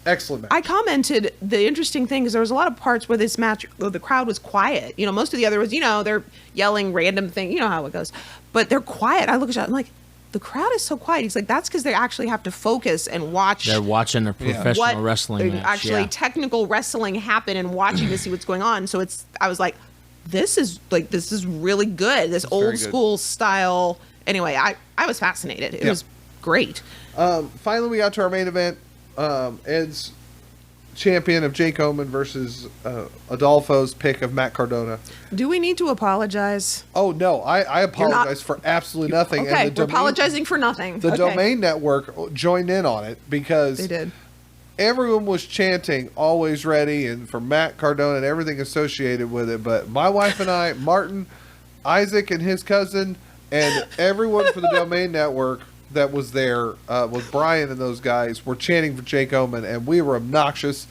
Excellent match. I commented the interesting thing is there was a lot of parts where this match, the crowd was quiet. You know, most of the other was, they're yelling random things. You know how it goes. But they're quiet. I look at you, I'm like, the crowd is so quiet. He's like, that's because they actually have to focus and watch. They're watching a professional what wrestling match. actually yeah. technical wrestling happen and watching to see what's going on. So I was like, this is really good. This very old good. school style. Anyway, I was fascinated. It was great. Finally, we got to our main event. Ed's champion of Jake Oman versus Adolfo's pick of Matt Cardona. Do we need to apologize? Oh, no. I apologize for absolutely nothing. Okay, And the we're apologizing for nothing. The Okay. Domain Network joined in on it because They did. everyone was chanting "Always Ready" and for Matt Cardona and everything associated with it. But my wife and I, Martin, Isaac and his cousin, and everyone for the Domain Network that was there with Brian and those guys were chanting for Jake Oman, and we were obnoxious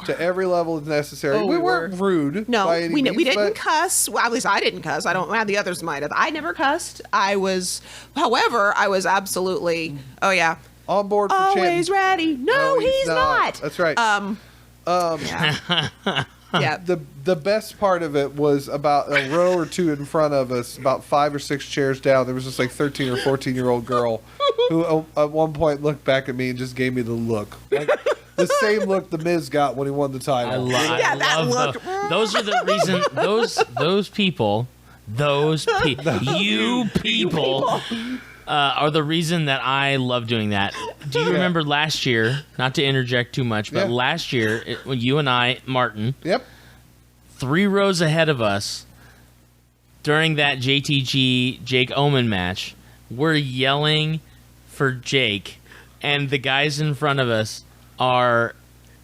to every level as necessary. Oh, we weren't rude. No, by any we means, didn't but cuss. Well, at least I didn't cuss. I don't. Well, the others might have. I never cussed. However, I was absolutely. Oh yeah. on board for Always chanting. ready. No, he's not. That's right. Yeah. The best part of it was about a row or two in front of us, about 5 or 6 chairs down. There was this like 13 or 14-year-old girl who at one point looked back at me and just gave me the look. Like, the same look the Miz got when he won the title. I love those are the reason those people are the reason that I love doing that. Do you remember last year, not to interject too much, but last year when you and I, Martin, 3 rows ahead of us during that JTG Jake Oman match, we're yelling for Jake, and the guys in front of us are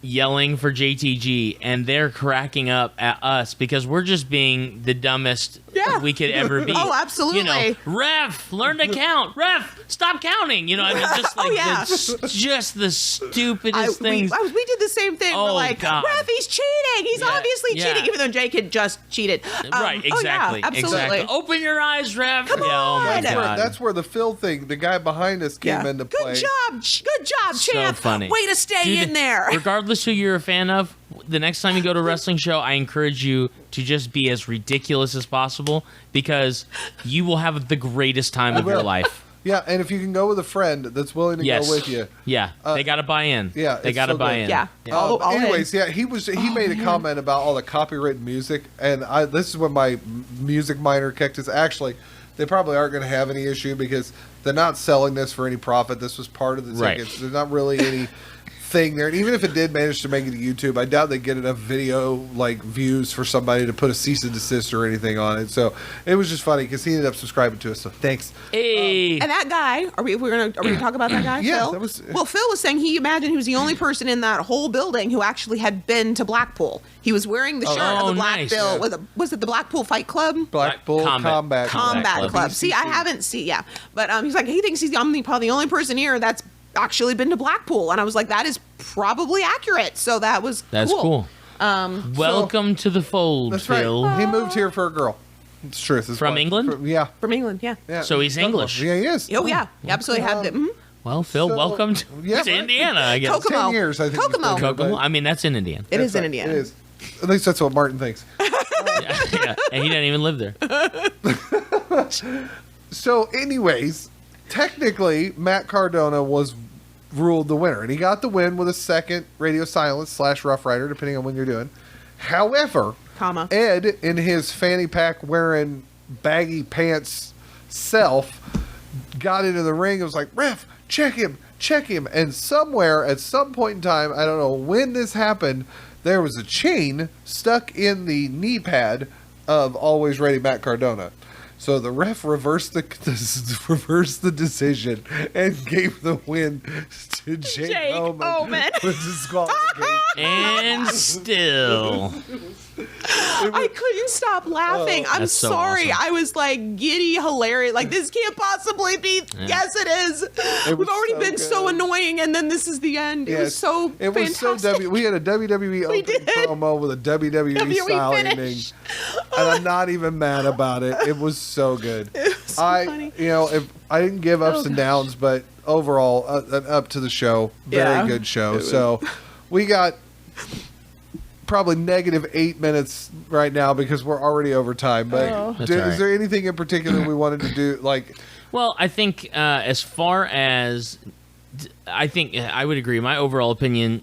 yelling for JTG, and they're cracking up at us because we're just being the dumbest we could ever be. Oh, absolutely. You know, ref, learn to count. Ref, stop counting. You know, I mean, just like just the stupidest things. We did the same thing. We're like, God. ref, he's cheating. He's obviously cheating, even though Jake had just cheated. Right, exactly. Absolutely. Exactly. Open your eyes, ref. Come on. Oh my God. That's where the Phil thing, the guy behind us came into play. Good job, So champ. funny. Way to stay Dude, in there. Regardless who you're a fan of, the next time you go to a wrestling show, I encourage you to just be as ridiculous as possible because you will have the greatest time of your life. Yeah, and if you can go with a friend that's willing to go with you. Yeah, they got to buy in. Yeah, they got to buy in. Yeah. Anyways, he made a comment about all the copyrighted music, and this is when my music minor kicked his. Actually, they probably aren't going to have any issue because they're not selling this for any profit. This was part of the tickets. Right. There's not really any thing there, and even if it did manage to make it to YouTube, I doubt they get enough video like views for somebody to put a cease and desist or anything on it. So it was just funny because he ended up subscribing to us. So thanks. And that guy, are we going to talk about that guy? Yeah, Phil? that was. Well, Phil was saying he imagined he was the only person in that whole building who actually had been to Blackpool. He was wearing the shirt of the Black Bill. Yeah. Was it the Blackpool Fight Club? Blackpool Combat Club. See, I haven't seen. Yeah, but he's like he thinks he's probably the only person here that's actually been to Blackpool, and I was like, that is probably accurate. So that's cool. Welcome to the fold, That's Phil. right. He moved here for a girl. It's true. From England? From England. Yeah. So he's English. Yeah, he is. Oh yeah, he absolutely had the. Well, Phil, welcome to Indiana, I guess. Kokomo. 10 years, I think. Kokomo. I mean, that's in Indiana. It is in Indiana. It is. At least that's what Martin thinks. Yeah, and he didn't even live there. So, anyways, technically, Matt Cardona ruled the winner, and he got the win with a second Radio Silence / Rough Rider, depending on when you're doing. However, Ed, in his fanny pack wearing baggy pants self, got into the ring and was like, "Ref, check him. And somewhere, at some point in time, I don't know when this happened, there was a chain stuck in the knee pad of Always Ready Matt Cardona. So the ref reversed the decision and gave the win to Jake Oman with disqualification. And still, I couldn't stop laughing. I'm That's so sorry. awesome. I was like giddy, hilarious. Like, this can't possibly be. Yeah. Yes, it is. We've already been so annoying, and then this is the end. It was so fantastic. We had a WWE opening promo with a WWE style ending, and I'm not even mad about it. It was so good. It was so funny. If I didn't give ups and downs, but overall, an up to the show. Very good show. So we got probably -8 minutes right now because we're already over time. But is there anything in particular we wanted to do? Well, I think as far as I think I would agree. My overall opinion,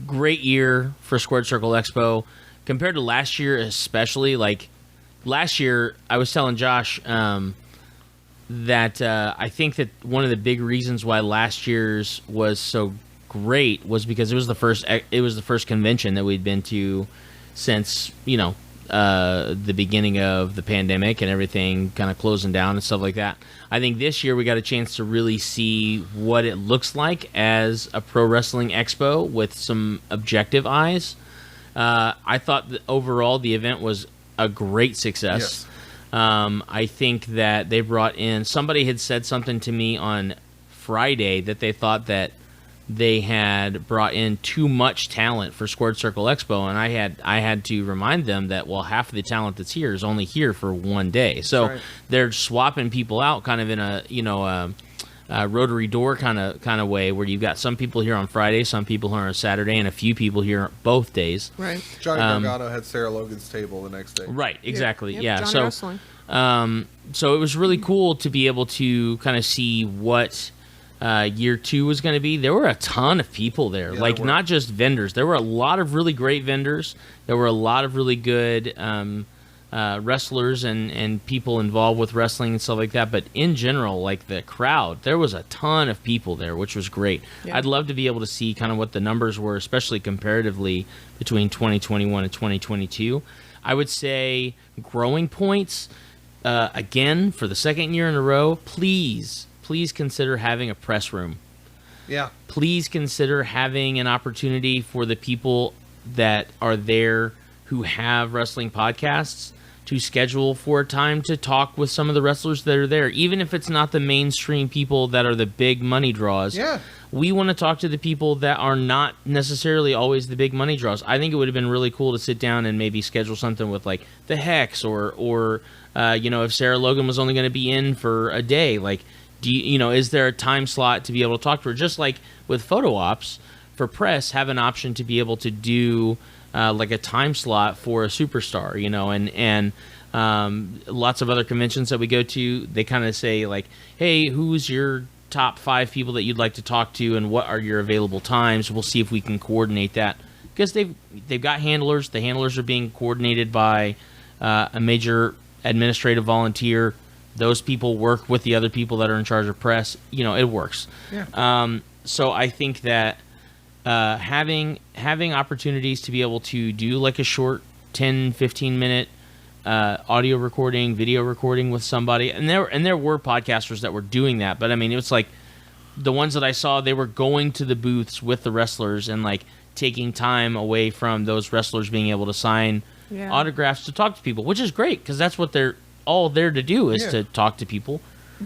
great year for Squared Circle Expo compared to last year, especially. Like last year, I was telling Josh that I think that one of the big reasons why last year's was so great was because it was the first convention that we'd been to since the beginning of the pandemic and everything kind of closing down and stuff like that. I think this year we got a chance to really see what it looks like as a pro wrestling expo with some objective eyes. I thought that overall the event was a great success. Yes. I think that they brought in, somebody had said something to me on Friday that they thought that they had brought in too much talent for Squared Circle Expo, and I had to remind them that, well, half of the talent that's here is only here for one day. So right. They're swapping people out kind of in a rotary door kind of way, where you've got some people here on Friday, some people here on Saturday, and a few people here both days. Right. Johnny Gargano had Sarah Logan's table the next day. Right, exactly. Yep, Yeah. Johnny Wrestling. So it was really cool to be able to kind of see what year 2 was going to be. There were a ton of people there, Yeah, like not just vendors. There were a lot of really great vendors. There were a lot of really good wrestlers and people involved with wrestling and stuff like that. But in general, like the crowd, there was a ton of people there, which was great. Yeah. I'd love to be able to see kind of what the numbers were, especially comparatively between 2021 and 2022. I would say growing points, again, for the second year in a row, please consider having a press room. Yeah. Please consider having an opportunity for the people that are there who have wrestling podcasts to schedule for a time to talk with some of the wrestlers that are there, even if it's not the mainstream people that are the big money draws. Yeah. We want to talk to the people that are not necessarily always the big money draws. I think it would have been really cool to sit down and maybe schedule something with like the Hex or if Sarah Logan was only going to be in for a day, like, is there a time slot to be able to talk to her? Just like with photo ops for press, have an option to be able to do like a time slot for a superstar, and lots of other conventions that we go to, they kind of say like, hey, who's your top 5 people that you'd like to talk to and what are your available times? We'll see if we can coordinate that, because they've got handlers. The handlers are being coordinated by a major administrative volunteer. Those people work with the other people that are in charge of press. It works. Yeah. So I think that having opportunities to be able to do like a short 10, 15 minute audio recording, video recording with somebody, and there were podcasters that were doing that, but I mean, it was like the ones that I saw, they were going to the booths with the wrestlers and like taking time away from those wrestlers being able to sign autographs to talk to people, which is great because that's what they're all there to do, is to talk to people.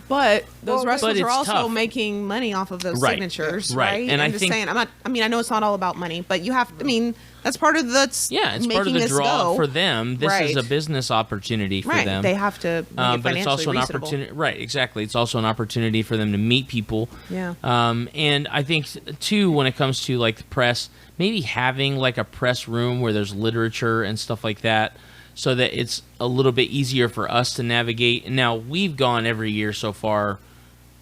But those wrestlers but are also tough. making money off of those Right. signatures, Right. right? And I I'm just think- saying, I know it's not all about money, but you have. I mean, that's part of It's part of the draw for them. This is a business opportunity for them. They have to make it but it's also an reasonable. opportunity. Right, exactly. It's also an opportunity for them to meet people. Yeah. And I think too, when it comes to like the press, maybe having like a press room where there's literature and stuff like that, so that it's a little bit easier for us to navigate. And now we've gone every year so far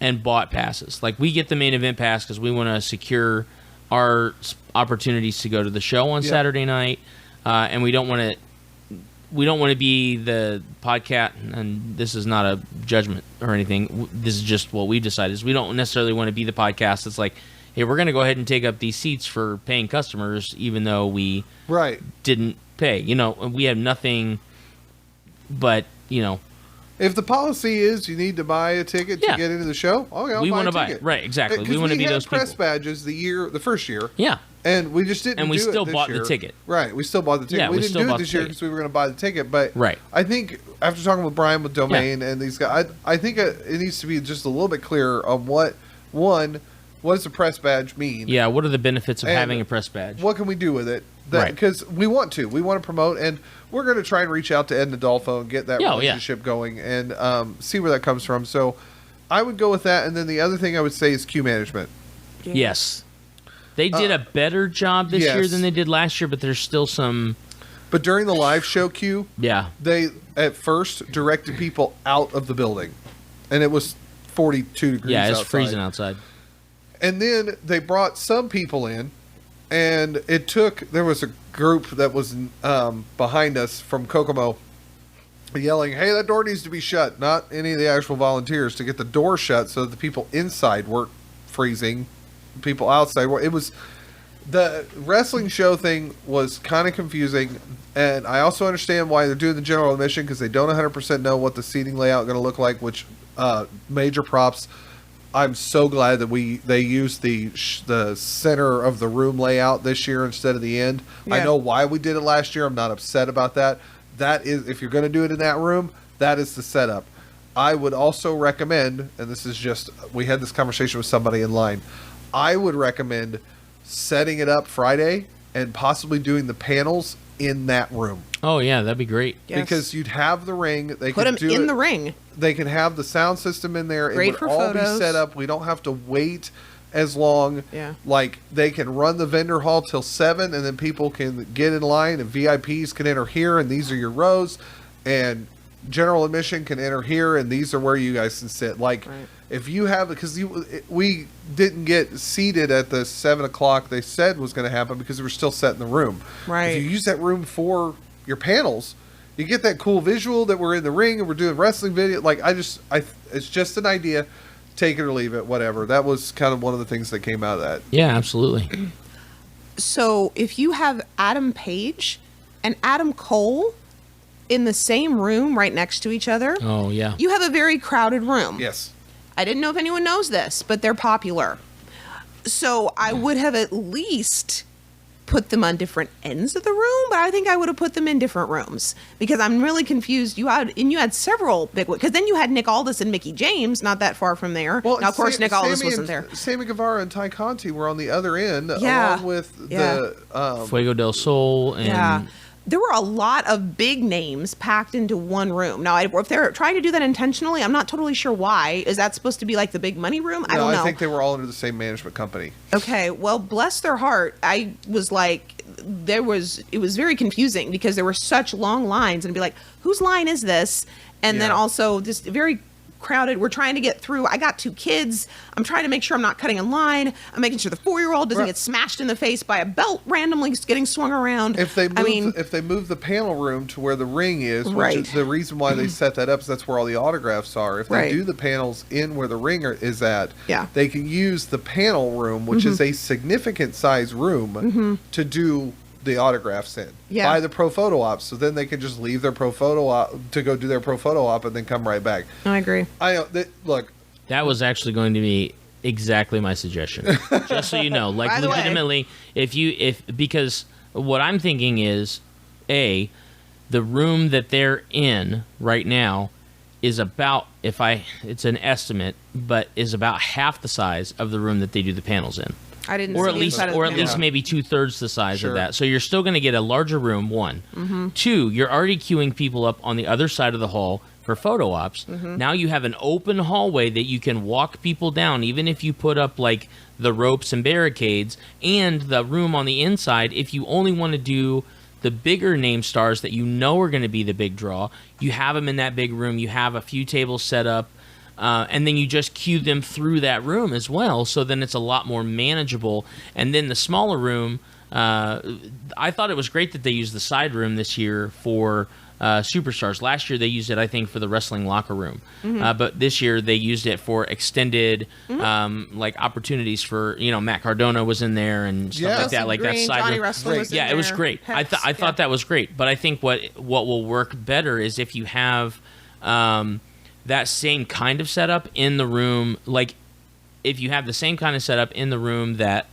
and bought passes. Like we get the main event pass because we want to secure our opportunities to go to the show on Saturday night, and we don't want to be the podcast. And this is not a judgment or anything. This is just what we've decided. Is we don't necessarily want to be the podcast that's like, hey, we're going to go ahead and take up these seats for paying customers, even though we didn't pay. We have nothing but If the policy is you need to buy a ticket to get into the show, we want to buy it. Right, exactly. We want to be those people. We had press badges the first year. Yeah. And we just didn't. And we do still it this bought year. the ticket. Right, we still bought the ticket. Yeah, we we didn't still do bought it this the year ticket. because we were going to buy the ticket. But Right. I think after talking with Brian with Domain and these guys, I think it needs to be just a little bit clearer on what does a press badge mean? Yeah, what are the benefits of And having a press badge? What can we do with it? Right. Because we want to promote, and we're going to try and reach out to Ed Adolfo and get that relationship going and see where that comes from. So I would go with that. And then the other thing I would say is queue management. Yes. They did a better job this year than they did last year, but there's still some... But during the live show queue, they at first directed people out of the building. And it was 42 degrees outside. Yeah, it's freezing outside. And then they brought some people in, and there was a group that was behind us from Kokomo yelling, hey, that door needs to be shut. Not any of the actual volunteers, to get the door shut so that the people inside weren't freezing. People outside, The wrestling show thing was kind of confusing, and I also understand why they're doing the general admission because they don't 100% know what the seating layout going to look like. Which major props. I'm so glad that they used the center of the room layout this year instead of the end. Yeah. I know why we did it last year. I'm not upset about that. That is, if you're going to do it in that room, that is the setup. I would also recommend, and this is just, we had this conversation with somebody in line. I would recommend setting it up Friday and possibly doing the panels in that room. Oh yeah, that'd be great. Yes. Because you'd have the ring. They Put could them do in it. the ring. They can have the sound system in there. Great It would for all photos. be set up. We don't have to wait as long. Yeah. Like they can run the vendor hall till 7, and then people can get in line, and VIPs can enter here, and these are your rows, and general admission can enter here, and these are where you guys can sit. Like Right. if you have, because we didn't get seated at the 7 o'clock they said was going to happen because we were still set in the room. Right. If you use that room for your panels, you get that cool visual that we're in the ring and we're doing wrestling video. Like it's just an idea. Take it or leave it, whatever. That was kind of one of the things that came out of that. Yeah, absolutely. So if you have Adam Page and Adam Cole in the same room right next to each other, Oh yeah. you have a very crowded room. Yes. I didn't know if anyone knows this, but they're popular. So I would have at least put them on different ends of the room, but I think I would have put them in different rooms because I'm really confused. You had several big ones because then you had Nick Aldis and Mickey James not that far from there. Now, of course, Nick Aldis wasn't there. Sammy Guevara and Ty Conti were on the other end, Yeah. along with Yeah. the Fuego del Sol and Yeah. There were a lot of big names packed into one room. Now, if they're trying to do that intentionally, I'm not totally sure why. Is that supposed to be like the big money room? I don't know. I think they were all under the same management company. Okay, well, bless their heart. I was like, it was very confusing because there were such long lines and be like, whose line is this? And then Yeah. also just very crowded. We're trying to get through. I got 2 kids. I'm trying to make sure I'm not cutting in line. I'm making sure the 4-year-old doesn't Right. get smashed in the face by a belt randomly getting swung around. If they move the panel room to where the ring is, which Right. is the reason why they set that up, is that's where all the autographs are. If they Right. do the panels in where the ring is at, Yeah. they can use the panel room, which is a significant size room, to do the autographs in Yeah. by the pro photo ops. So then they can just leave their pro photo op to go do their pro photo op and then come right back. I agree. Look, that was actually going to be exactly my suggestion. Just so you know, like By the way. legitimately, because what I'm thinking is, the room that they're in right now is about, it's an estimate, but is about half the size of the room that they do the panels in. I didn't Or see at least, inside of the or at panel. least maybe 2/3 the size Sure. of that. So you're still going to get a larger room. 1, Mm-hmm. 2. You're already queuing people up on the other side of the hall for photo ops. Mm-hmm. Now you have an open hallway that you can walk people down, even if you put up like the ropes and barricades, and the room on the inside. If you only want to do the bigger name stars that you know are going to be the big draw, you have them in that big room. You have a few tables set up. And then you just queue them through that room as well. So then it's a lot more manageable. And then the smaller room, I thought it was great that they used the side room this year for Superstars. Last year they used it, I think, for the wrestling locker room. But this year they used it for extended like opportunities for, Matt Cardona was in there and stuff Yeah. like that. Like that Green, side Johnny room. Wrestler was in Yeah, it was there. great. I thought that was great. But I think what will work better is if you have that same kind of setup in the room, like if you have the same kind of setup in the room that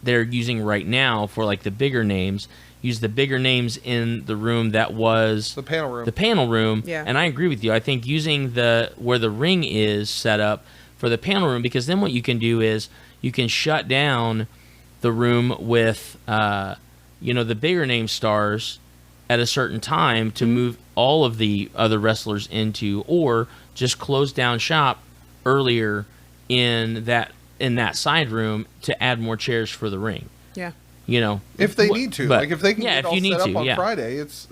they're using right now for like the bigger names, use the bigger names in the room that was the panel room. the panel room. Yeah. And I agree with you. I think using where the ring is set up for the panel room, because then what you can do is you can shut down the room with the bigger name stars at a certain time to move all of the other wrestlers into, or just close down shop earlier in that side room to add more chairs for the ring. Yeah. If they need to, but- like if they can yeah, get if all you need set up to, on yeah. Friday, it's.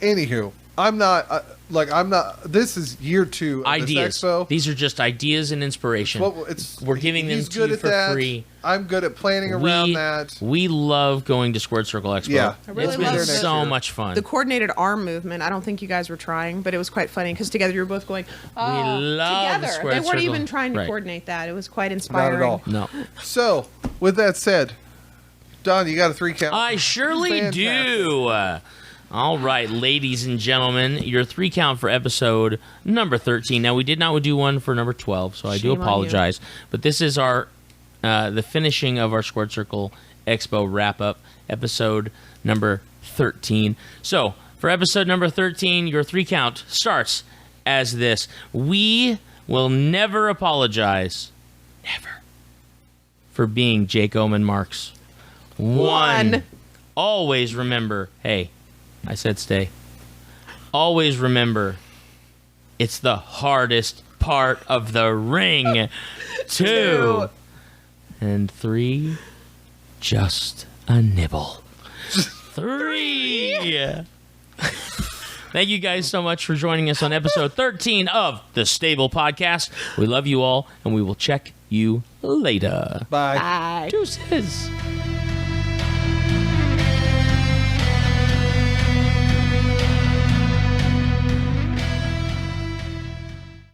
Anywho, I'm not. This is year 2 of Ideas. this Expo. These are just ideas and inspiration. We're giving them he's to good you at for that. free. I'm good at planning around that. We love going to Squared Circle Expo. Yeah. I really It's love been this. so much fun. The coordinated arm movement. I don't think you guys were trying, but it was quite funny because together you were both going love the together. square They weren't circle. even trying to Right. coordinate that. It was quite inspiring. all. No. So, with that said, Don, you got a 3 count? I surely Fantastic. do. All right, ladies and gentlemen, your 3 count for episode number 13. Now, we did not do one for number 12, so I do Shame on apologize. But this is our the finishing of our Squared Circle Expo wrap-up, episode number 13. So, for episode number 13, your 3 count starts as this. We will never apologize. Never. For being Jake Oman Marks. 1. Always remember, hey, I said stay. Always remember, it's the hardest part of the ring. 2. And 3, just a nibble. 3. Thank you guys so much for joining us on episode 13 of the Stable Podcast. We love you all, and we will check you later. Bye. Bye. Deuces.